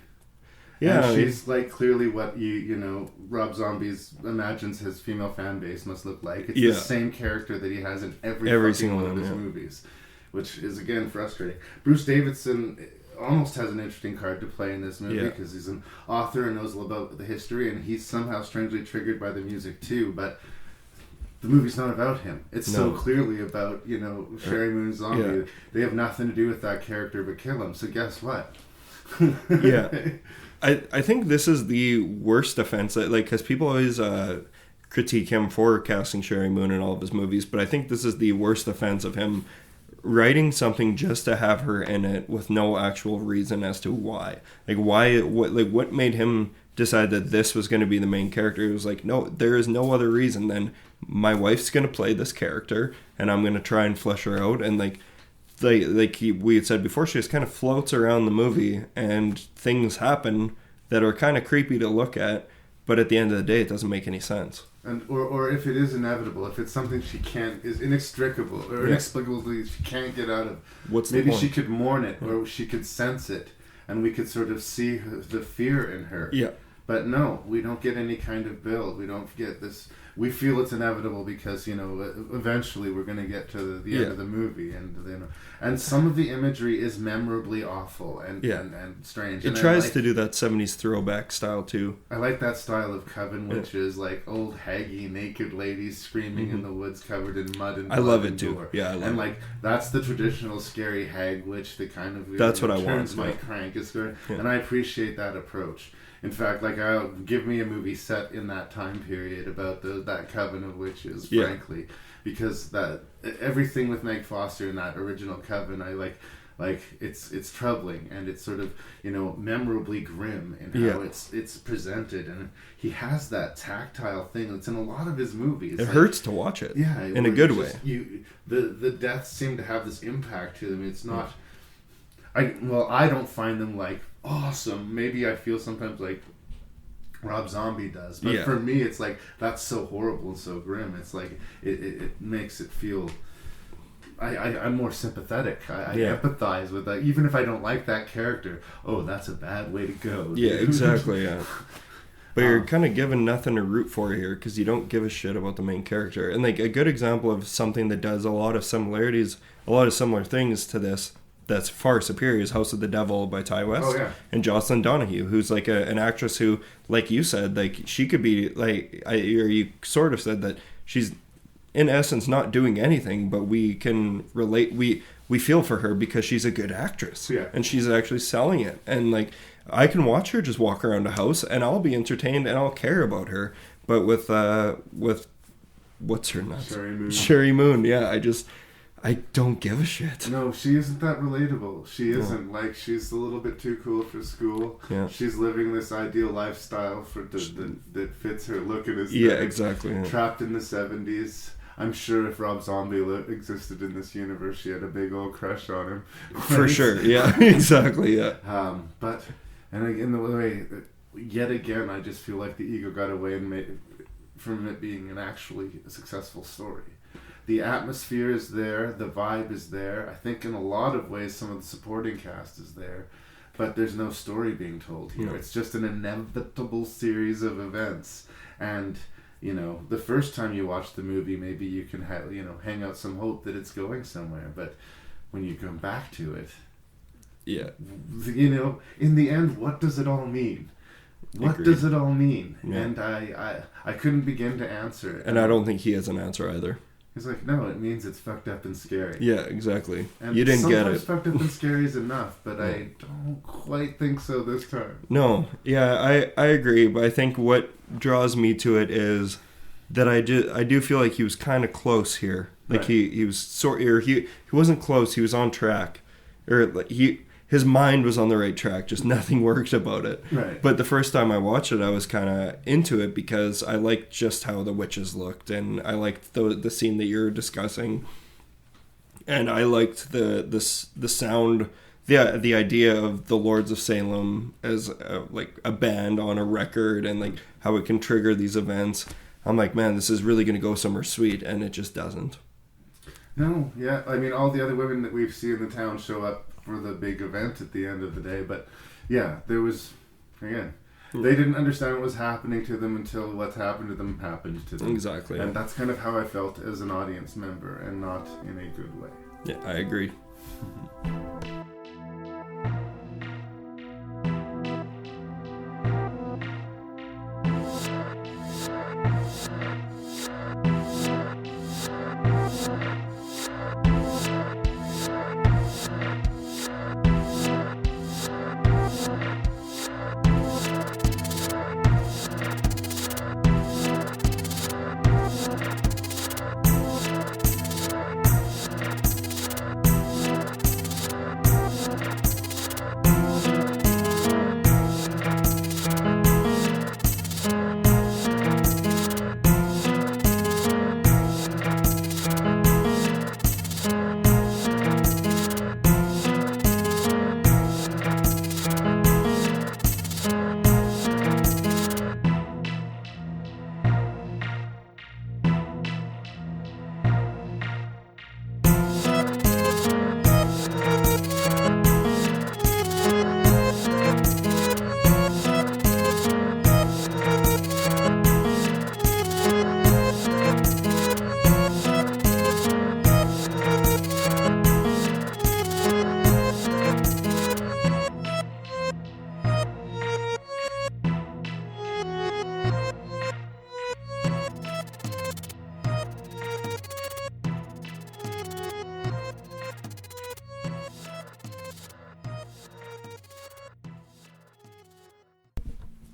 Yeah,
and she's like clearly what you know Rob Zombie's imagines his female fan base must look like. It's the same character that he has in every single one of his movies, which is again frustrating. Bruce Davison almost has an interesting card to play in this movie because he's an author and knows about the history, and he's somehow strangely triggered by the music too. But the movie's not about him. It's so clearly about, you know, Sherry Moon Zombie. Yeah. They have nothing to do with that character but kill him. So guess what?
Yeah. I think this is the worst offense, like, because people always critique him for casting Sherry Moon in all of his movies, but I think this is the worst offense of him writing something just to have her in it with no actual reason as to why. Like, what made him decide that this was going to be the main character? It was like, no, there is no other reason than my wife's going to play this character, and I'm going to try and flesh her out, and we had said before, she just kind of floats around the movie and things happen that are kind of creepy to look at, but at the end of the day it doesn't make any sense.
And or if it is inevitable, if it's something she is inextricable or inexplicably she can't get out of, maybe she could mourn it or she could sense it and we could sort of see the fear in her. Yeah. But no, we don't get any kind of build. We don't get this. We feel it's inevitable because, you know, eventually we're going to get to the end of the movie, and you know, and some of the imagery is memorably awful and strange.
It tries to do that 70s throwback style too.
I like that style of coven witches, like old haggy naked ladies screaming in the woods covered in mud and blood.
I love it too. Yeah, I love
and like that's the traditional scary hag witch that kind of
that's what I want.
Turns my crank. It's good, and I appreciate that approach. In fact, like, give me a movie set in that time period about that coven of witches, frankly, because that everything with Meg Foster in that original coven, I like it's troubling and it's sort of, you know, memorably grim in how it's presented, and he has that tactile thing that's in a lot of his movies.
It hurts to watch it, in a good way.
The deaths seem to have this impact to them. It's not. I don't find them like awesome. Maybe I feel sometimes like Rob Zombie does, but for me it's like that's so horrible and so grim. It's like it makes it feel I'm more sympathetic. I empathize with that, even if I don't like that character. Oh, that's a bad way to go.
Yeah, exactly. But you're kind of given nothing to root for here because you don't give a shit about the main character. And like a good example of something that does a lot of similar things to this that's far superior is House of the Devil by Ty West and Jocelyn Donahue, who's like an actress who, like you said, like she could be like, or you sort of said that she's in essence not doing anything, but we can relate, we feel for her because she's a good actress and she's actually selling it. And like I can watch her just walk around a house and I'll be entertained and I'll care about her. But with what's her name? Sherry Moon. Yeah, I don't give a shit.
No, she isn't that relatable. She isn't. Like, she's a little bit too cool for school. Yeah. She's living this ideal lifestyle that fits her look and aesthetic.
Yeah, exactly. Yeah.
Trapped in the 70s. I'm sure if Rob Zombie existed in this universe, she had a big old crush on him.
For sure, yeah. Exactly, yeah.
And in the way, yet again, I just feel like the ego got away and made from it being an actually successful story. The atmosphere is there, the vibe is there. I think in a lot of ways some of the supporting cast is there, but there's no story being told here. No. It's just an inevitable series of events. And, you know, the first time you watch the movie, maybe you can hang out some hope that it's going somewhere. But when you come back to it, you know, in the end, what does it all mean? What does it all mean? Yeah. And I couldn't begin to answer it.
And I don't think he has an answer either.
He's like, no, it means it's fucked up and scary.
Yeah, exactly. And you didn't get it.
Sometimes fucked up and scary is enough, but I don't quite think so this time.
No, yeah, I agree, but I think what draws me to it is that I do feel like he was kind of close here. Like he was he wasn't close, he was on track. Or like his mind was on the right track, just nothing worked about it.
Right.
But the first time I watched it, I was kind of into it because I liked just how the witches looked, and I liked the scene that you're discussing, and I liked the sound, the idea of the Lords of Salem as like a band on a record, and like how it can trigger these events. I'm like, man, this is really going to go somewhere sweet, and it just doesn't.
No, yeah. I mean, all the other women that we've seen in the town show up for the big event at the end of the day. But, yeah, there was, again, they didn't understand what was happening to them until what happened to them happened to them.
Exactly.
And that's kind of how I felt as an audience member, and not in a good way.
Yeah, I agree.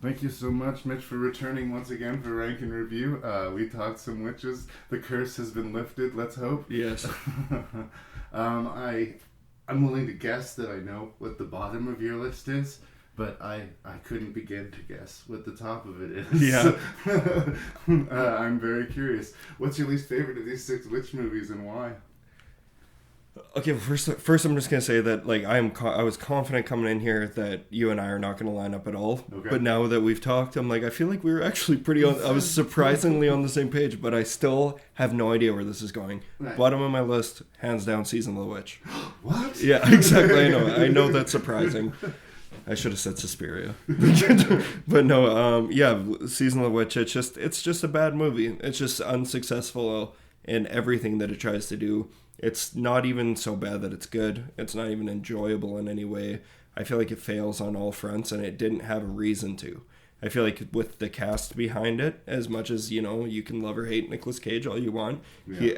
Thank you so much, Mitch, for returning once again for Rank and Review. We talked some witches. The curse has been lifted, let's hope.
Yes.
I'm willing to guess that I know what the bottom of your list is, but I couldn't begin to guess what the top of it is.
Yeah.
I'm very curious. What's your least favorite of these 6 witch movies, and why?
Okay, well, first I'm just gonna say that like I was confident coming in here that you and I are not gonna line up at all.
Okay.
But now that we've talked, I'm like, I feel like we were actually pretty on. I was surprisingly on the same page, but I still have no idea where this is going.
Right.
Bottom of my list, hands down, Season of the Witch.
What?
Yeah, exactly. I know that's surprising. I should have said Suspiria. But no, yeah, Season of the Witch. It's just a bad movie. It's just unsuccessful in everything that it tries to do. It's not even so bad that it's good. It's not even enjoyable in any way. I feel like it fails on all fronts, and it didn't have a reason to. I feel like with the cast behind it, as much as, you know, you can love or hate Nicolas Cage all you want,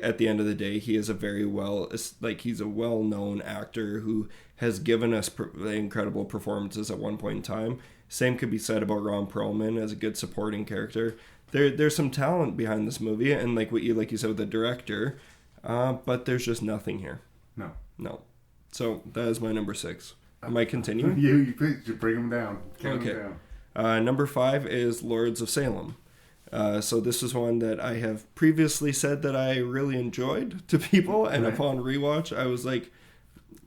at the end of the day, he is he's a well-known actor who has given us incredible performances at one point in time. Same could be said about Ron Perlman as a good supporting character. There's some talent behind this movie, and like you said with the director, but there's just nothing here. No. So that is my number 6. Am I continuing?
You bring them down. Count them down.
Number 5 is Lords of Salem. So this is one that I have previously said that I really enjoyed to people, and upon rewatch, I was like,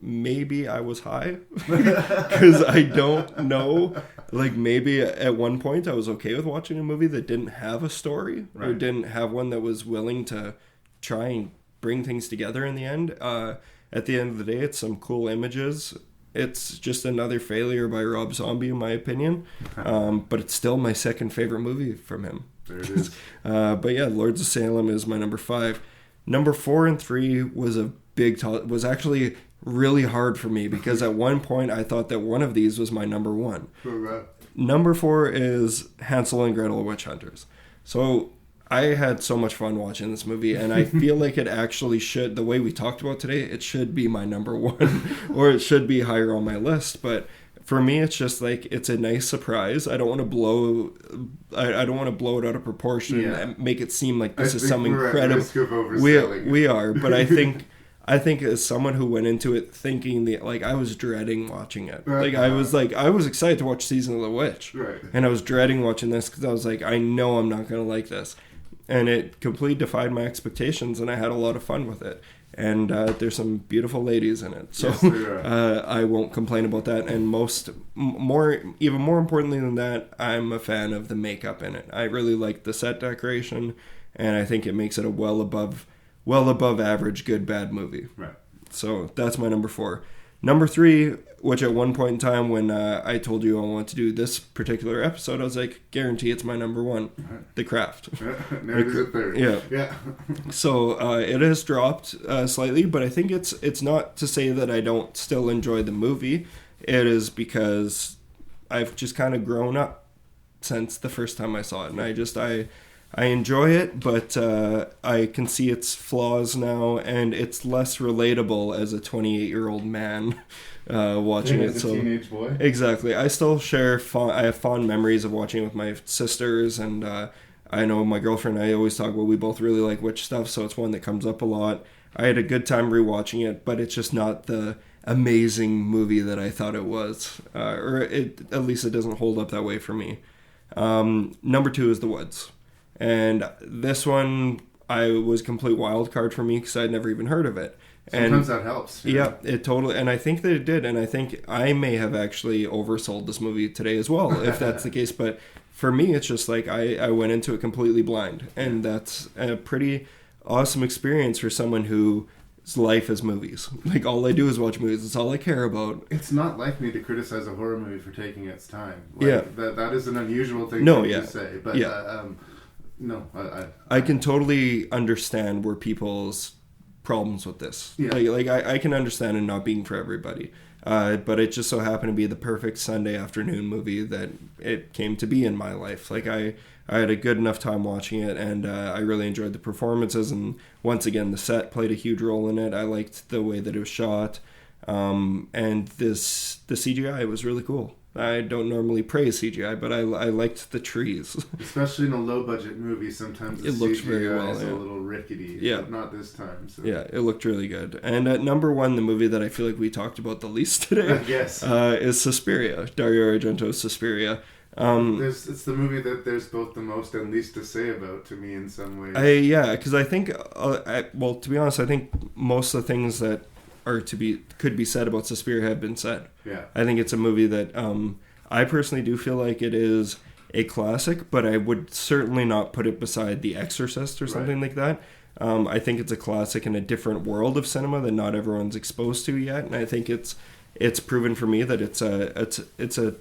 maybe I was high, because I don't know. Like, maybe at one point I was okay with watching a movie that didn't have a story, or didn't have one that was willing to try and bring things together in the end. At the end of the day, it's some cool images. It's just another failure by Rob Zombie, in my opinion. But it's still my second favorite movie from him.
There it is.
But yeah, Lords of Salem is my number 5. Number 4 and 3 was was actually really hard for me, because at one point I thought that one of these was my number 1. Number 4 is Hansel and Gretel Witch Hunters. So I had so much fun watching this movie, and I feel like it actually should, the way we talked about today, it should be my number 1, or it should be higher on my list. But for me, it's just like, it's a nice surprise. I don't want to blow it out of proportion and make it seem like this is some incredible.
We
are, but I think I think as someone who went into it thinking I was dreading watching it. I was excited to watch Season of the Witch.
Right.
And I was dreading watching this because I was like, I know I'm not going to like this. And it completely defied my expectations, and I had a lot of fun with it. And there's some beautiful ladies in it. So yes, I won't complain about that. And even more importantly than that, I'm a fan of the makeup in it. I really like the set decoration, and I think it makes it a well above average good bad movie.
Right.
So that's my number 4. Number 3, which at one point in time when I told you I wanted to do this particular episode, I was like, guarantee it's my number 1, right. The Craft.
There's a third. Yeah.
So it has dropped slightly, but I think it's not to say that I don't still enjoy the movie. It is because I've just kind of grown up since the first time I saw it, and I enjoy it, but I can see its flaws now, and it's less relatable as a 28-year-old man watching it.
As a teenage boy?
Exactly. I still I have fond memories of watching it with my sisters, and I know my girlfriend and I always talk about we both really like witch stuff, so it's one that comes up a lot. I had a good time rewatching it, but it's just not the amazing movie that I thought it was. At least it doesn't hold up that way for me. Number 2 is The Woods. And this one, I was a complete wild card for me because I'd never even heard of it.
Sometimes that helps.
Yeah, it totally, and I think that it did, and I think I may have actually oversold this movie today as well, if that's the case. But for me, it's just like I went into it completely blind, and that's a pretty awesome experience for someone whose life is movies. Like, all I do is watch movies. It's all I care about.
It's not like me to criticize a horror movie for taking its time.
Yeah.
That is an unusual thing for me to say. But no,
I can totally understand where people's problems with this. Yeah. Like I can understand it not being for everybody. But it just so happened to be the perfect Sunday afternoon movie that it came to be in my life. Like I had a good enough time watching it, and I really enjoyed the performances, and once again the set played a huge role in it. I liked the way that it was shot, and the CGI was really cool. I don't normally praise CGI, but I liked the trees.
Especially in a low-budget movie, sometimes the
it looks
CGI
very well.
is a little rickety.
Yeah.
But not this time. So.
Yeah, it looked really good. And at number 1, the movie that I feel like we talked about the least today is Suspiria, Dario Argento's Suspiria.
It's the movie that there's both the most and least to say about to me in some ways.
Because I think, to be honest, I think most of the things that could be said about Suspiria have been said.
Yeah.
I think it's a movie that I personally do feel like it is a classic, but I would certainly not put it beside The Exorcist or something like that. I think it's a classic in a different world of cinema that not everyone's exposed to yet, and I think it's proven for me that it's a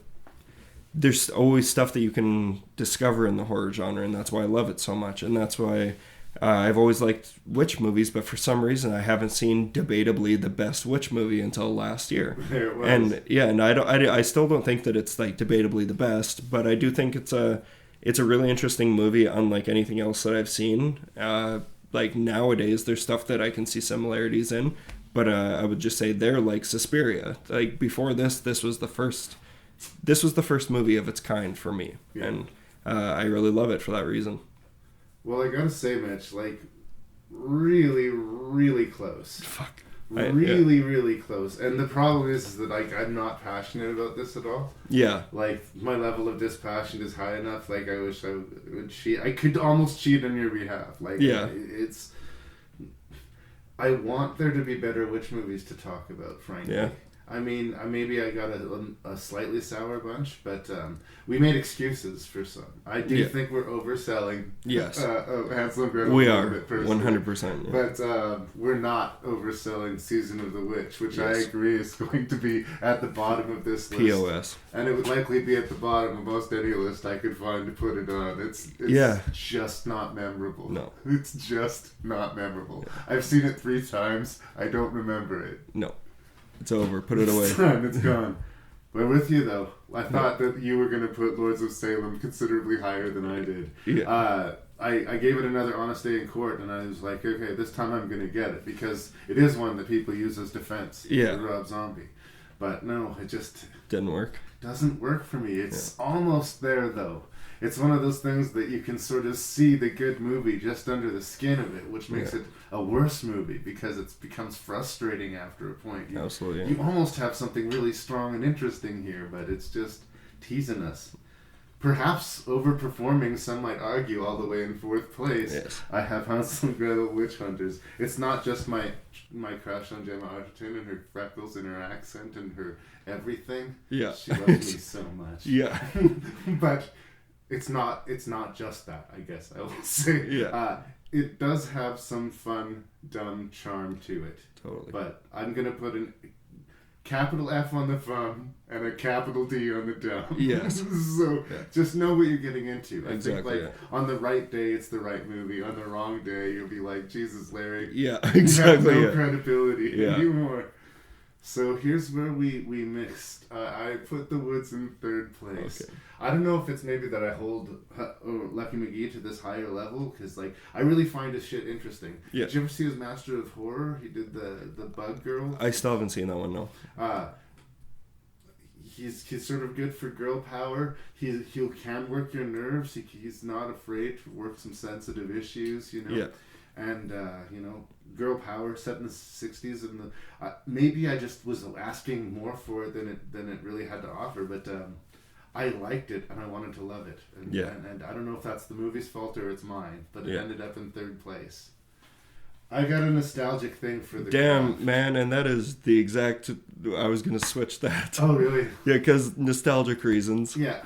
there's always stuff that you can discover in the horror genre, and that's why I love it so much, and that's why I've always liked witch movies, but for some reason I haven't seen debatably the best witch movie until last year.
There it was.
And I still don't think that it's like debatably the best, but I do think it's a really interesting movie, unlike anything else that I've seen. Like nowadays, there's stuff that I can see similarities in, but I would just say they're like Suspiria. Like before this was the first movie of its kind for me, and I really love it for that reason.
Well, I gotta say, Mitch, like, really, really close.
Fuck.
Really close. And the problem is that, like, I'm not passionate about this at all.
Yeah.
Like, my level of dispassion is high enough. Like, I wish I would cheat. I could almost cheat on your behalf. Like, it's... I want there to be better witch movies to talk about, frankly.
Yeah.
I mean, maybe I got a slightly sour bunch, but we made excuses for some. I do think we're overselling Hansel and Gretel.
We are, 100%.
But we're not overselling Season of the Witch, which I agree is going to be at the bottom of this list.
POS.
And it would likely be at the bottom of most any list I could find to put it on. It's just not memorable.
No.
It's just not memorable. Yeah. I've seen it 3 times. I don't remember it.
No. It's over. Put it away.
It's gone. But with you, though, I thought that you were going to put Lords of Salem considerably higher than I did.
Yeah.
I gave it another honest day in court, and I was like, okay, this time I'm going to get it, because it is one that people use as defense for Rob Zombie. But no, it just...
Didn't work.
Doesn't work for me. It's almost there, though. it's one of those things that you can sort of see the good movie just under the skin of it, which makes it a worse movie because it becomes frustrating after a point.
Absolutely.
You almost have something really strong and interesting here, but it's just teasing us. Perhaps overperforming, some might argue, all the way in fourth place.
Yes.
I have Hansel and Gretel Witch Hunters. It's not just my crush on Gemma Arterton and her freckles and her accent and her everything.
Yeah.
She loves me so much.
Yeah.
But it's not just that, I guess I will say.
Yeah.
It does have some fun, dumb charm to it.
Totally.
But I'm going to put an capital F on the fun and a capital D on the dumb.
Yes.
So just know what you're getting into. I think on the right day it's the right movie. On the wrong day you'll be like, Jesus, Larry.
Yeah, exactly.
You have no credibility anymore. So here's where we mixed. I put The Woods in third place. Okay. I don't know if it's maybe that I hold Lucky McGee to this higher level, because I really find his shit interesting.
Yeah.
Did you ever see his Master of Horror? He did the Bug Girl.
I still haven't seen that one, no.
He's sort of good for girl power. He can work your nerves. He's not afraid to work some sensitive issues,
Yeah.
And girl power set in the 60s, and maybe I just was asking more for it than it really had to offer, but I liked it and I wanted to love it, and I don't know if that's the movie's fault or it's mine, but it ended up in third place. I got a nostalgic thing for the craft.
Man, and that is the exact. I was gonna switch that.
Oh really?
Yeah, because nostalgic reasons.
Yeah,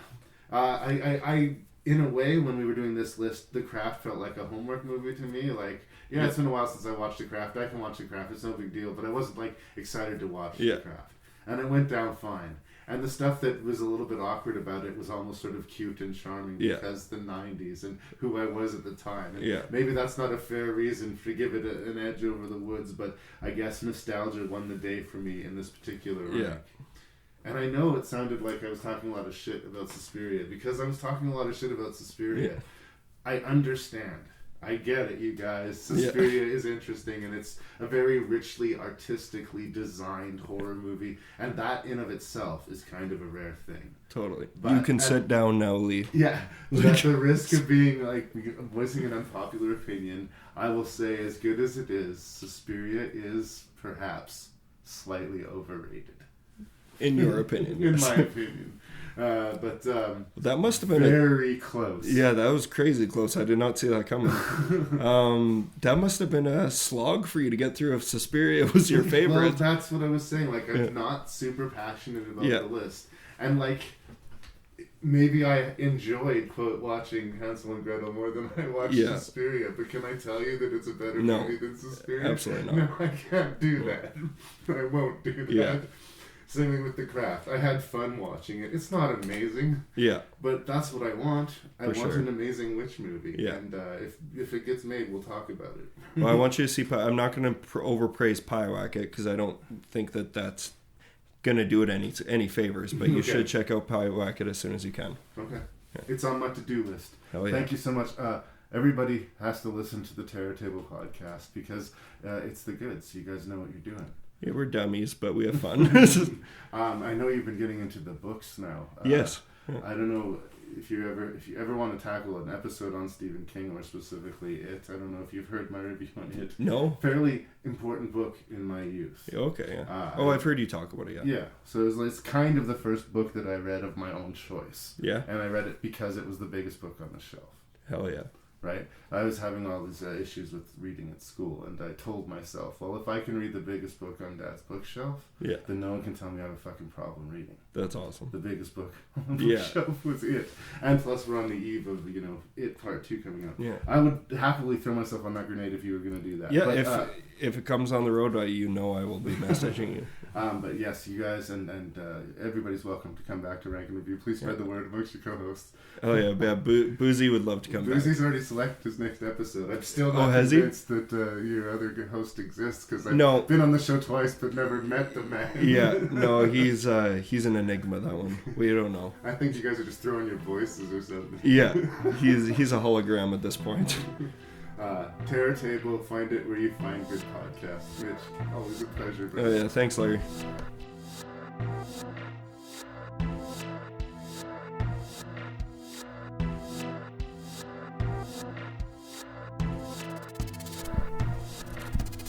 I in a way, when we were doing this list, The Craft felt like a homework movie to me. Like, it's been a while since I watched The Craft. I can watch The Craft; it's no big deal. But I wasn't excited to watch The Craft, and it went down fine. And the stuff that was a little bit awkward about it was almost sort of cute and charming because the 90s and who I was at the time. And maybe that's not a fair reason to give it an edge over The Woods, but I guess nostalgia won the day for me in this particular rank. And I know it sounded like I was talking a lot of shit about Suspiria. Because I was talking a lot of shit about Suspiria, I understand. I get it, you guys. Suspiria is interesting, and it's a very richly, artistically designed horror movie, and that in of itself is kind of a rare thing.
Totally. But you can sit down now, Lee.
Yeah. At the risk of being, voicing an unpopular opinion, I will say, as good as it is, Suspiria is perhaps slightly overrated.
In your opinion.
In my opinion. But
that must have been
very close.
Yeah, that was crazy close. I did not see that coming. That must have been a slog for you to get through if Suspiria was your favorite.
Well, that's what I was saying. I'm not super passionate about the list. And maybe I enjoyed, quote, watching Hansel and Gretel more than I watched Suspiria. But can I tell you that it's a better movie than Suspiria?
Absolutely not.
No, I can't do that. I won't do that.
Yeah.
Same thing with The Craft. I had fun watching it. It's not amazing.
Yeah.
But that's what I want. I want
sure.
an amazing witch movie.
Yeah.
And if it gets made, we'll talk about it.
Well, I want you to see... I'm not going to overpraise Pyewacket because I don't think that that's going to do it any favors. But you should check out Pyewacket as soon as you can.
Okay. Yeah. It's on my to-do list.
Hell yeah.
Thank you so much. Everybody has to listen to the Terror Table podcast because it's the goods. You guys know what you're doing.
Yeah, we're dummies, but we have fun.
I know you've been getting into the books now.
Yes.
I don't know if you ever want to tackle an episode on Stephen King or specifically It. I don't know if you've heard my review on It.
No.
Fairly important book in my youth.
Okay. Yeah. I've heard you talk about it.
Yeah. So it's kind of the first book that I read of my own choice.
Yeah.
And I read it because it was the biggest book on the shelf.
Hell yeah.
Right? I was having all these issues with reading at school, and I told myself, well, if I can read the biggest book on Dad's bookshelf, then no one can tell me I have a fucking problem reading.
That's awesome.
The biggest book on the bookshelf was It. And plus, we're on the eve of, It Part 2 coming up.
Yeah.
I would happily throw myself on that grenade if you were going to do that.
Yeah,
but,
if it comes on the road, I will be messaging you.
But yes, you guys and everybody's welcome to come back to Ranknreview. Please spread the word amongst your co-hosts.
Oh yeah, Boozy would love to come back.
Boozy's already selected his next episode. I'm still not convinced that your other host exists because I've been on the show twice but never met the man.
Yeah, no, he's an enigma, that one. We don't know.
I think you guys are just throwing your voices or something.
Yeah, he's a hologram at this point.
Terror Table, find it where you find good podcasts. Mitch, always a pleasure, bro.
Oh yeah, thanks, Larry.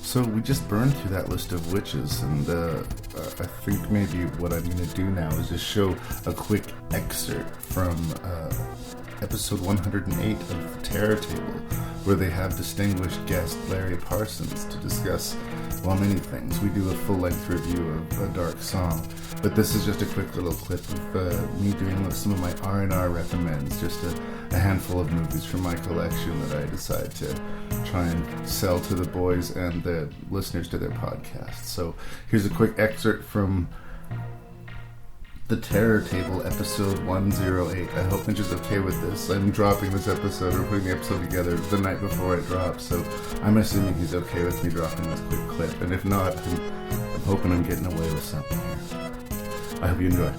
So we just burned through that list of witches, and I think maybe what I'm going to do now is just show a quick excerpt from episode 108 of the Terror Table, where they have distinguished guest Larry Parsons to discuss, well, many things. We do a full-length review of A Dark Song, but this is just a quick little clip of me doing some of my R&R recommends, just a handful of movies from my collection that I decide to try and sell to the boys and the listeners to their podcast. So here's a quick excerpt from The Terror Table, episode 108. I hope Mitch is okay with this. I'm dropping this episode, or putting the episode together the night before it drops, so I'm assuming he's okay with me dropping this quick clip. And if not, I'm hoping I'm getting away with something here. I hope you enjoy.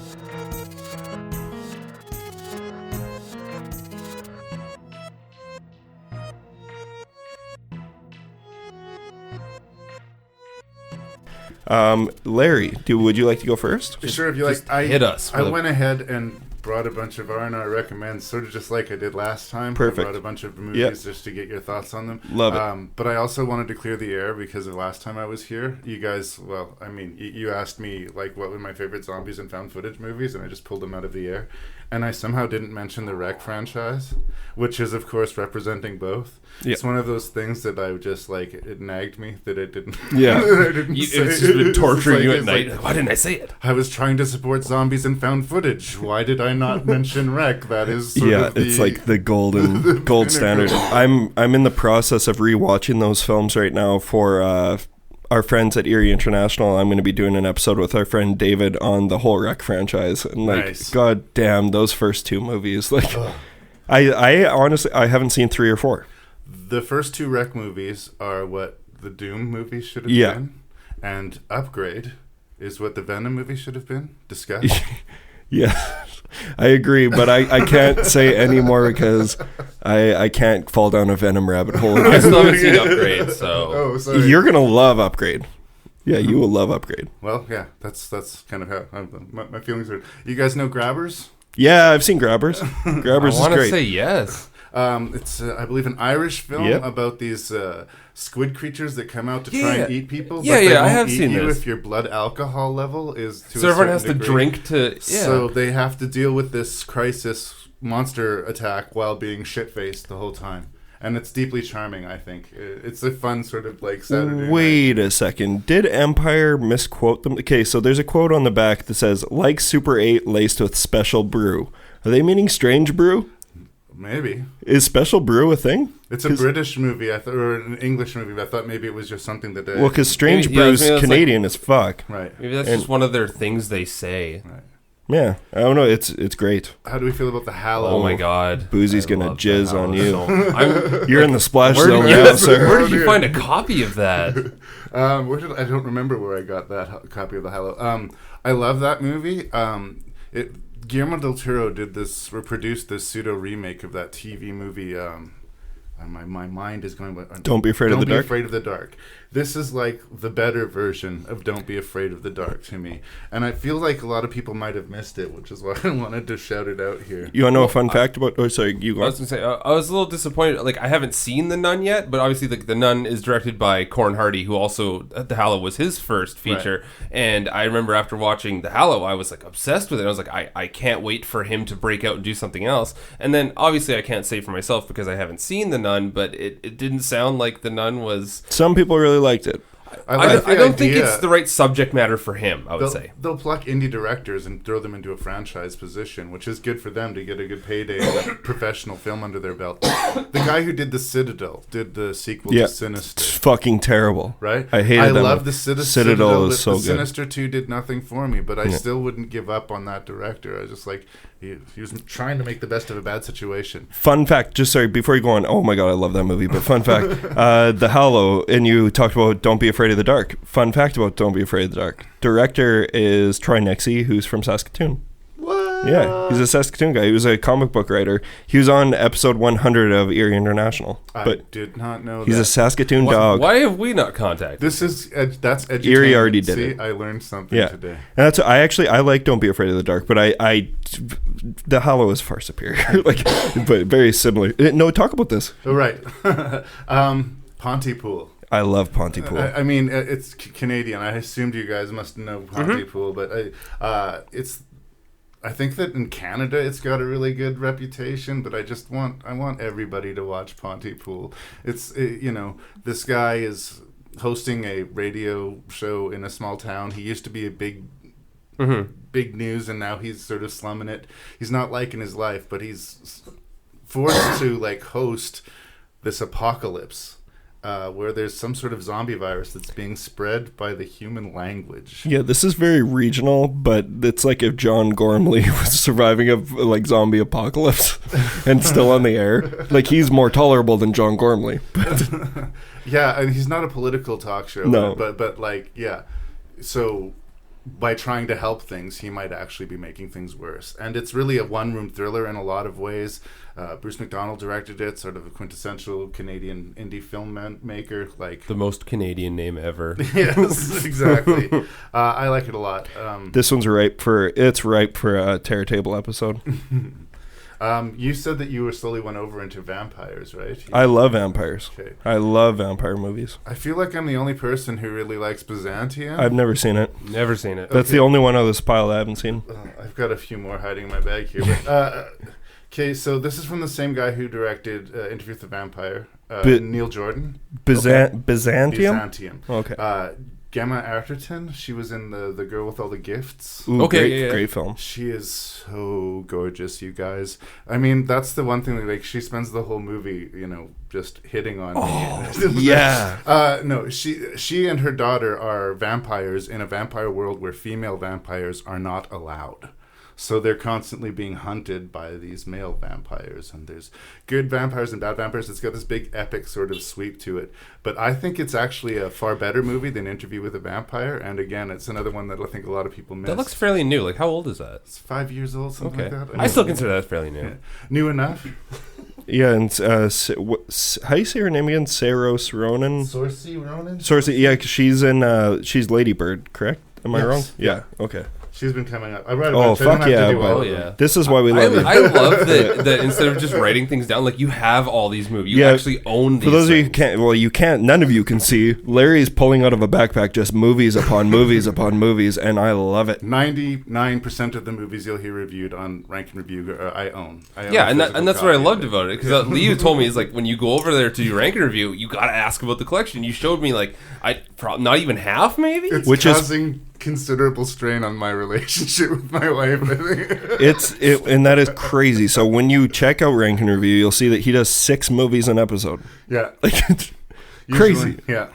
Larry, would you like to go first?
Sure, if you like.
Hit us.
I went ahead and brought a bunch of R&R recommends, sort of just like I did last time.
Perfect.
I brought a bunch of movies just to get your thoughts on them.
Love it.
But I also wanted to clear the air because of last time I was here. You guys, well, I mean, you asked me like what were my favorite zombies and found footage movies, and I just pulled them out of the air. And I somehow didn't mention the Wreck franchise, which is, of course, representing both. Yep. It's one of those things that I just, like, it nagged me that it didn't.
Yeah.
I didn't say
it's just been torturing you at night. Why didn't I say it?
I was trying to support zombies and found footage. Why did I not mention Wreck? That is sort of
it's like the gold standard. I'm in the process of rewatching those films right now for our friends at Erie International. I'm going to be doing an episode with our friend David on the whole Wreck franchise, and like, god damn, those first two movies. Like, I honestly I haven't seen 3 or 4.
The first 2 Wreck movies are what the Doom movies should have been, and Upgrade is what the Venom movie should have been. Discuss.
Yeah, I agree, but I can't say any more because I can't fall down a Venom rabbit hole.
I still haven't seen Upgrade, so
you're gonna love Upgrade. Yeah, you will love Upgrade.
Well, yeah, that's kind of how my feelings are. You guys know Grabbers?
Yeah, I've seen Grabbers. Grabbers is great.
I want to say yes.
It's, I believe, an Irish film about these squid creatures that come out to try and eat people. But they won't
I have
eat
seen
you
this.
if your blood alcohol level is to
so
a
everyone
certain
has
degree.
to drink to. Yeah.
So they have to deal with this crisis monster attack while being shit-faced the whole time. And it's deeply charming, I think. It's a fun sort of like Saturday
Wait
night.
a second. Did Empire misquote them? Okay, so there's a quote on the back that says, like Super 8 laced with special brew. Are they meaning strange brew?
Maybe.
Is special brew a thing?
It's a British movie, or an English movie, but I thought maybe it was just something that...
Well, because strange brew's Canadian as fuck.
Right.
Maybe that's just one of their things they say.
Right.
Yeah, I don't know. It's great.
How do we feel about the Hallow?
Oh my god,
Boozy's gonna jizz on you.
So
you're in the splash zone now, sir.
Where did you find a copy of that?
I don't remember where I got that copy of the Hallow. I love that movie. Guillermo del Toro produced this pseudo remake of that TV movie. My mind is going.
Don't Be Afraid of the Dark.
Don't Be Afraid of the Dark. This is like the better version of Don't Be Afraid of the Dark to me, and I feel like a lot of people might have missed it, which is why I wanted to shout it out here.
You want to know a fun fact about? Oh, sorry, you go.
I was gonna say I was a little disappointed. Like I haven't seen The Nun yet, but obviously the Nun is directed by Corin Hardy, who also The Hallow was his first feature. Right. And I remember after watching The Hallow, I was like obsessed with it. I was like, I can't wait for him to break out and do something else. And then obviously I can't say for myself because I haven't seen The Nun, but it didn't sound like The Nun was.
Some people really liked it.
I don't think it's the right subject matter for him, I would say.
They'll pluck indie directors and throw them into a franchise position, which is good for them to get a good payday and a professional film under their belt. The guy who did The Citadel did the sequel to Sinister.
It's fucking terrible.
Right?
I hated that.
I love the
Citadel is so good.
Sinister 2 did nothing for me, but I still wouldn't give up on that director. I was just like, he was trying to make the best of a bad situation.
Fun fact, before you go on, oh my god, I love that movie, but fun fact, The Hallow, and you talked about Don't Be Afraid of the Dark. Fun fact about Don't Be Afraid of the Dark. Director is Troy Nixey, who's from Saskatoon.
What?
Yeah, he's a Saskatoon guy. He was a comic book writer. He was on episode 100 of Erie International.
I did not know
he's a Saskatoon dog.
Why have we not contacted?
That's education.
Erie already did it.
I learned something today.
And I like Don't Be Afraid of the Dark, but The Hallow is far superior. But very similar. No, talk about this.
Oh, right. Pontypool.
I love Pontypool.
I mean, it's Canadian. I assumed you guys must know Pontypool, but I think that in Canada it's got a really good reputation, but I want everybody to watch Pontypool. It's this guy is hosting a radio show in a small town. He used to be a big news, and now he's sort of slumming it. He's not liking his life, but he's forced to like host this apocalypse where there's some sort of zombie virus that's being spread by the human language.
Yeah, this is very regional, but it's like if John Gormley was surviving a like zombie apocalypse and still on the air. Like, he's more tolerable than John Gormley.
Yeah, and he's not a political talk show.
No.
But like, yeah. So by trying to help things, he might actually be making things worse. And it's really a one-room thriller in a lot of ways. Bruce McDonald directed it, sort of a quintessential Canadian indie filmmaker. Like
the most Canadian name ever.
Yes, exactly. I like it a lot.
This one's ripe for a Terror Table episode.
You said that you were slowly went over into vampires, right?
I love vampires.
Okay.
I love vampire movies.
I feel like I'm the only person who really likes Byzantium.
I've never seen it.
Never seen it.
That's the only one on this pile I haven't seen.
I've got a few more hiding in my bag here. Okay, so this is from the same guy who directed Interview with the Vampire, Neil Jordan.
Byzantium?
Byzantium.
Okay.
Gemma Arterton, she was in the Girl with All the Gifts.
Ooh, great film.
She is so gorgeous, you guys. I mean, that's the one thing that, like, she spends the whole movie, just hitting on me.
Yeah.
No, she and her daughter are vampires in a vampire world where female vampires are not allowed. So they're constantly being hunted by these male vampires, and there's good vampires and bad vampires. It's got this big epic sort of sweep to it. But I think it's actually a far better movie than Interview with a Vampire. And again, it's another one that I think a lot of people miss.
That looks fairly new. Like, how old is that?
It's 5 years old, something like that.
I still consider that fairly new.
Yeah. New enough.
Yeah, and how do you say her name again? Saoirse Ronan?
Saoirse Ronan?
Saoirse, yeah, 'cause she's Lady Bird, correct? Am I wrong?
Yeah.
Okay.
She's been coming up. I read about
fuck yeah! This is why we love you.
I love that instead of just writing things down, like, you have all these movies. You actually own these.
For those
things.
of you who can't, none of you can see. Larry's pulling out of a backpack just movies upon movies upon movies, and I love it.
99% of the movies you'll hear reviewed on Ranknreview, I own.
Yeah, and that's what I loved about it, because Leo told me, is like, when you go over there to do Ranknreview, you got to ask about the collection. You showed me, like, not even half, maybe.
It's causing considerable strain on my relationship with my wife, I think.
And that is crazy. So when you check out Ranknreview, you'll see that he does 6 movies an episode.
Yeah.
Like, it's crazy.
Yeah.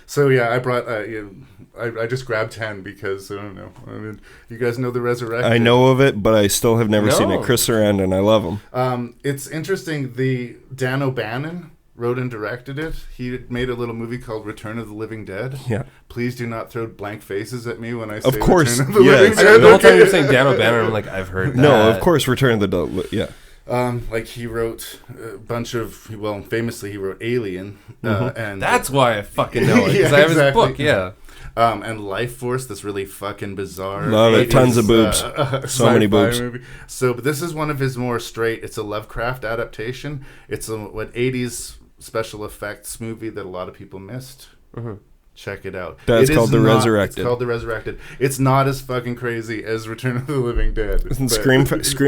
So yeah, I brought I just grabbed 10 because I don't know. I mean, you guys know The Resurrected.
I know of it, but I still have never seen it. Chris Sarandon, I love him.
It's interesting. The Dan O'Bannon wrote and directed it. He made a little movie called Return of the Living Dead.
Yeah.
Please do not throw blank faces at me when I say
of course.
Return of the Living Dead.
The whole time you're saying Dan O'Bannon, I'm like, I've heard that.
No, of course, Return of the Dead. Yeah.
Like, he wrote a bunch of, famously he wrote Alien. And
that's why I fucking know it, because I have his book, yeah.
And Life Force, this really fucking bizarre.
Love it. Tons of boobs. So many boobs.
Movie. So, but this is one of his more straight, it's a Lovecraft adaptation. It's a 80s special effects movie that a lot of people missed. Check it out.
That's called The Resurrected.
It's called The Resurrected. It's not as fucking crazy as Return of the Living Dead.
And Scream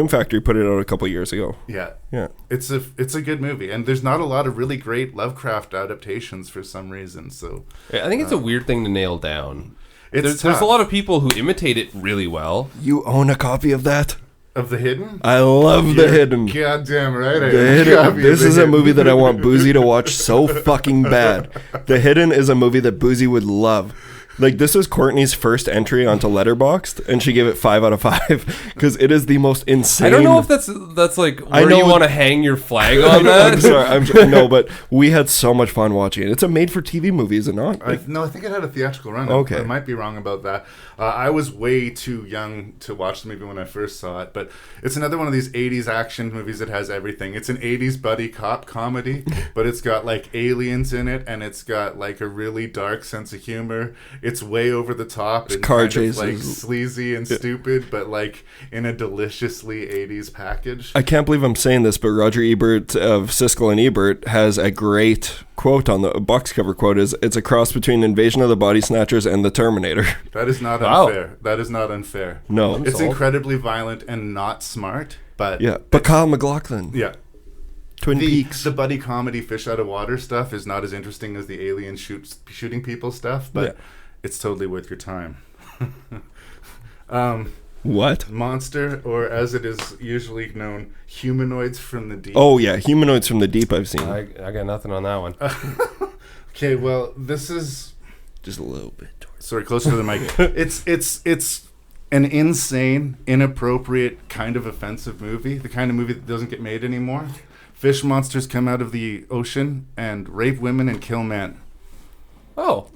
Factory put it out a couple years ago.
Yeah.
Yeah.
It's a good movie, and there's not a lot of really great Lovecraft adaptations for some reason. So
I think it's a weird thing to nail down.
There's
a lot of people who imitate it really well.
You own a copy of that?
Of The Hidden?
I love The Hidden.
Goddamn right.
The Hidden. This is a movie that I want Boozy to watch so fucking bad. The Hidden is a movie that Boozy would love. Like, this was Courtney's first entry onto Letterboxd, and she gave it 5 out of 5 because it is the most insane.
I don't know if that's like where you want to hang your flag on that.
I'm sorry. No, but we had so much fun watching it. It's a made-for-TV movie, is it not?
I think it had a theatrical run.
Okay.
I might be wrong about that. I was way too young to watch the movie when I first saw it, but it's another one of these 80s action movies that has everything. It's an 80s buddy cop comedy, but it's got, like, aliens in it, and it's got, like, a really dark sense of humor. it's way over the top and
car
kind
chases.
of, like, sleazy and stupid, but like in a deliciously 80s package.
I can't believe I'm saying this, but Roger Ebert of Siskel and Ebert has a great quote on the box cover quote is, "It's a cross between Invasion of the Body Snatchers and the Terminator."
That is not unfair. That is not unfair.
No.
It's incredibly violent and not smart, but...
Yeah, but Kyle MacLachlan.
Yeah.
Twin Peaks.
The buddy comedy fish out of water stuff is not as interesting as the alien shooting people stuff, but it's totally worth your time.
What?
Monster, or as it is usually known, Humanoids from the Deep.
Oh yeah, Humanoids from the Deep I've seen.
I got nothing on that one.
Okay, well, this is...
Just a little bit.
Sorry, closer to the mic. It's an insane, inappropriate, kind of offensive movie. The kind of movie that doesn't get made anymore. Fish monsters come out of the ocean and rape women and kill men.
Oh.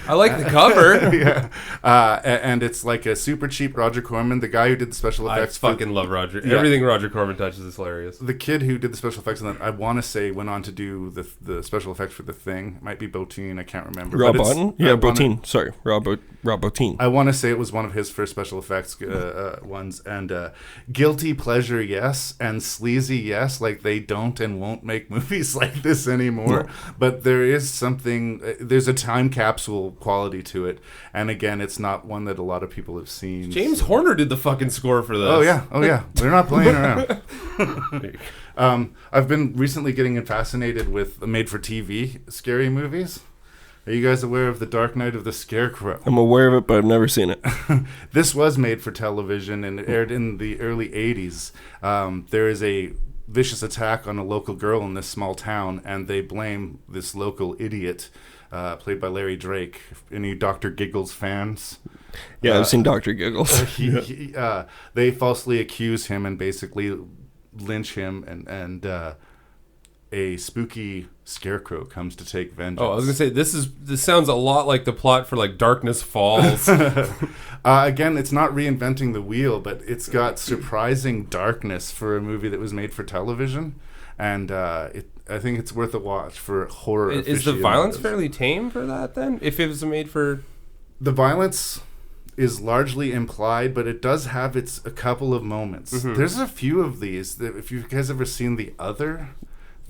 I like the cover.
Yeah. And it's like a super cheap Roger Corman, the guy who did the special effects.
I fucking love Roger.
Yeah.
Everything Roger Corman touches is hilarious.
The kid who did the special effects, and I want to say went on to do the special effects for The Thing. It might be Bottin, I can't remember.
Rob Bottin? Yeah, Bottin. Sorry, Rob Bottin.
I want to say it was one of his first special effects ones. And guilty pleasure, yes, and sleazy, yes. Like, they don't and won't make movies like this anymore. No. But there is something. There's a time capsule quality to it, and again, it's not one that a lot of people have seen.
James Horner did the fucking score for this.
Oh yeah, they're not playing around. I've been recently getting fascinated with made-for-TV scary movies. Are you guys aware of The Dark Knight of the Scarecrow?
I'm aware of it, but I've never seen it.
This was made for television and it aired in the early 80s. There is a vicious attack on a local girl in this small town, and they blame this local idiot, played by Larry Drake. Any Dr. Giggles fans?
Yeah, I've seen Dr. Giggles.
They falsely accuse him and basically lynch him, and a spooky scarecrow comes to take vengeance.
Oh, I was gonna say this sounds a lot like the plot for like Darkness Falls.
Again, it's not reinventing the wheel, but it's got surprising darkness for a movie that was made for television, and I think it's worth a watch for horror.
Is the violence fairly tame for that then? If it was made for...
The violence is largely implied, but it does have a couple of moments. Mm-hmm. There's a few of these. If you guys ever seen The Other,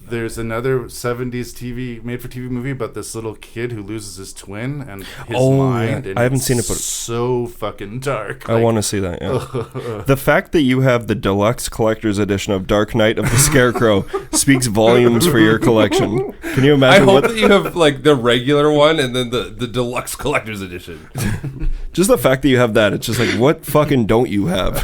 there's another 70s made-for-TV movie about this little kid who loses his twin and his mind. And
I haven't seen it, but
so fucking dark.
I want to see that, yeah. The fact that you have the deluxe collector's edition of Dark Knight of the Scarecrow speaks volumes for your collection. Can you imagine?
I hope that you have like the regular one and then the deluxe collector's edition.
Just the fact that you have that, it's just like, what fucking don't you have?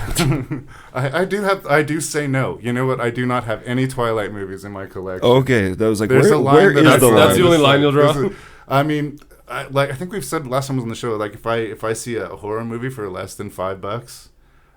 I do say no. You know what? I do not have any Twilight movies in my collection.
Okay, that was like,
where is the line?
That's the only line you'll draw.
I mean, I think we've said last time I was on the show, like if I see a horror movie for less than $5,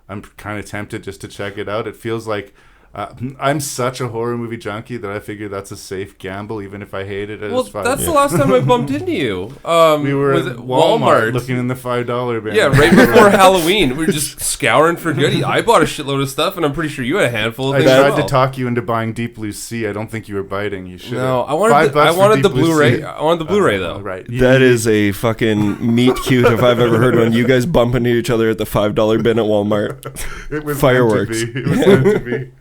I'm kind of tempted just to check it out. It feels like I'm such a horror movie junkie that I figure that's a safe gamble, even if I hate it.
Well, that's the last time I bumped into you.
We were at Walmart looking in the $5 bin.
Yeah, right before Halloween. We were just scouring for goodies. I bought a shitload of stuff, and I'm pretty sure you had a handful of things.
I tried to talk you into buying Deep Blue Sea. I don't think you were biting. You should.
No, I wanted the Blu-ray. I wanted the Blu-ray though.
Right.
That is a fucking meet cute if I've ever heard one. You guys bump into each other at the $5 bin at Walmart.
It was
fireworks.
It was meant to be.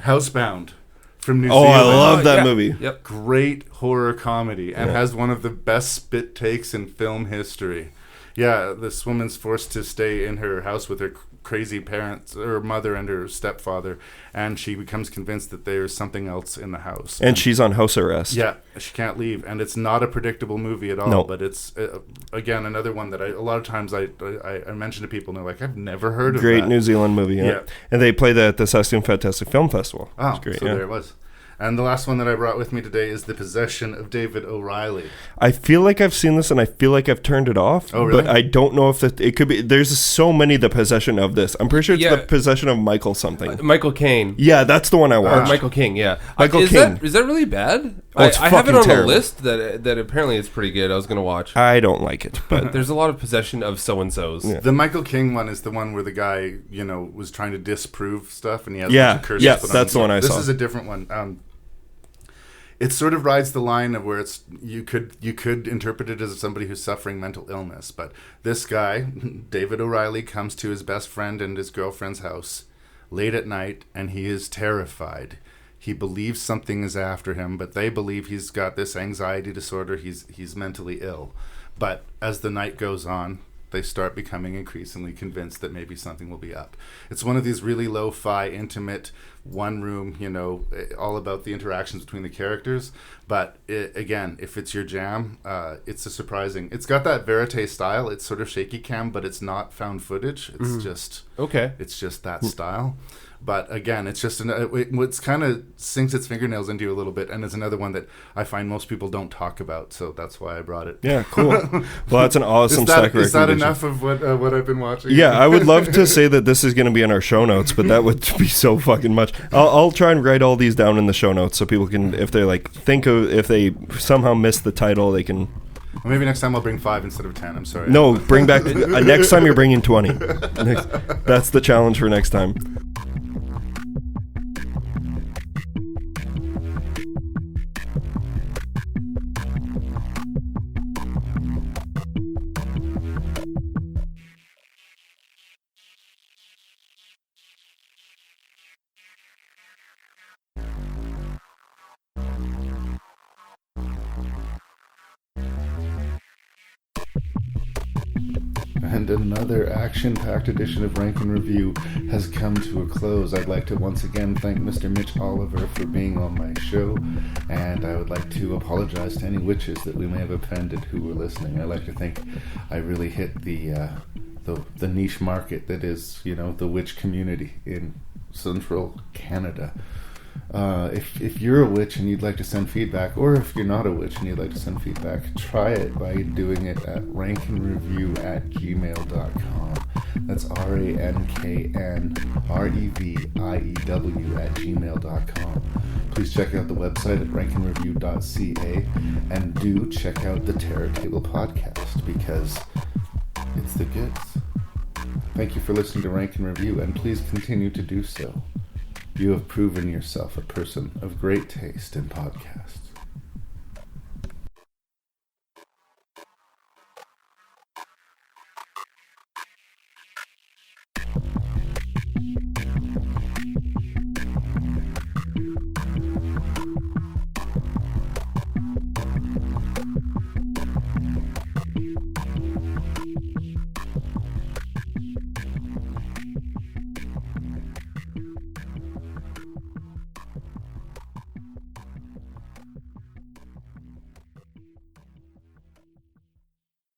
Housebound from New Zealand.
Oh, I love that movie.
Yep. Great horror comedy and has one of the best spit takes in film history. Yeah, this woman's forced to stay in her house with her crazy parents, her mother and her stepfather, and she becomes convinced that there's something else in the house.
And she's on house arrest.
Yeah, she can't leave, and it's not a predictable movie at all. No. But it's again another one that a lot of times I mention to people, and they're like, "I've never heard of that."
Great New Zealand movie. Yeah. And they play that at the Saskatoon Fantastic Film Festival.
Oh, great, so there it was. And the last one that I brought with me today is The Possession of David O'Reilly.
I feel like I've seen this and I feel like I've turned it off.
Oh, really?
But I don't know if it could be. There's so many The Possession of this. I'm pretty sure it's The Possession of Michael something.
Michael Caine.
Yeah, that's the one I watched.
Michael King, yeah.
Michael King.
Is that really bad?
Oh, it's
I have it on
terrible.
a list that apparently it's pretty good. I was going to watch.
I don't like it. But
there's a lot of possession of so-and-sos.
Yeah. The Michael King one is the one where the guy, was trying to disprove stuff and he has a bunch of curses put on
that's the one I saw.
This is a different one. it sort of rides the line of where it's you could interpret it as somebody who's suffering mental illness. But this guy, David O'Reilly, comes to his best friend and his girlfriend's house late at night, and he is terrified. He believes something is after him, but they believe he's got this anxiety disorder. He's mentally ill. But as the night goes on, they start becoming increasingly convinced that maybe something will be up. It's one of these really lo-fi, intimate, one room, all about the interactions between the characters. But again, if it's your jam, it's it's got that verite style. It's sort of shaky cam, but it's not found footage. It's just that style. But again, it's just it's kind of sinks its fingernails into you a little bit, and it's another one that I find most people don't talk about, so that's why I brought it.
Yeah, cool. Well, that's an awesome stack recommendation.
Is that enough of what I've been watching?
Yeah, I would love to say that this is going to be in our show notes, but that would be so fucking much. I'll try and write all these down in the show notes so people can, if they if they somehow missed the title, they can.
Well, maybe next time I'll bring 5 instead of 10. I'm sorry.
No, bring back next time you're bringing 20. That's the challenge for next time.
And another action-packed edition of Rank and Review has come to a close. I'd like to once again thank Mr. Mitch Oliver for being on my show, and I would like to apologize to any witches that we may have offended who were listening. I like to think I really hit the niche market that is, the witch community in central Canada. If you're a witch and you'd like to send feedback, or if you're not a witch and you'd like to send feedback, try it by doing it at ranknreview@gmail.com. That's ranknreview@gmail.com. Please check out the website at ranknreview.ca, and do check out the Terror Table podcast, because it's the goods. Thank you for listening to Rank and Review, and please continue to do so. You have proven yourself a person of great taste in podcasts.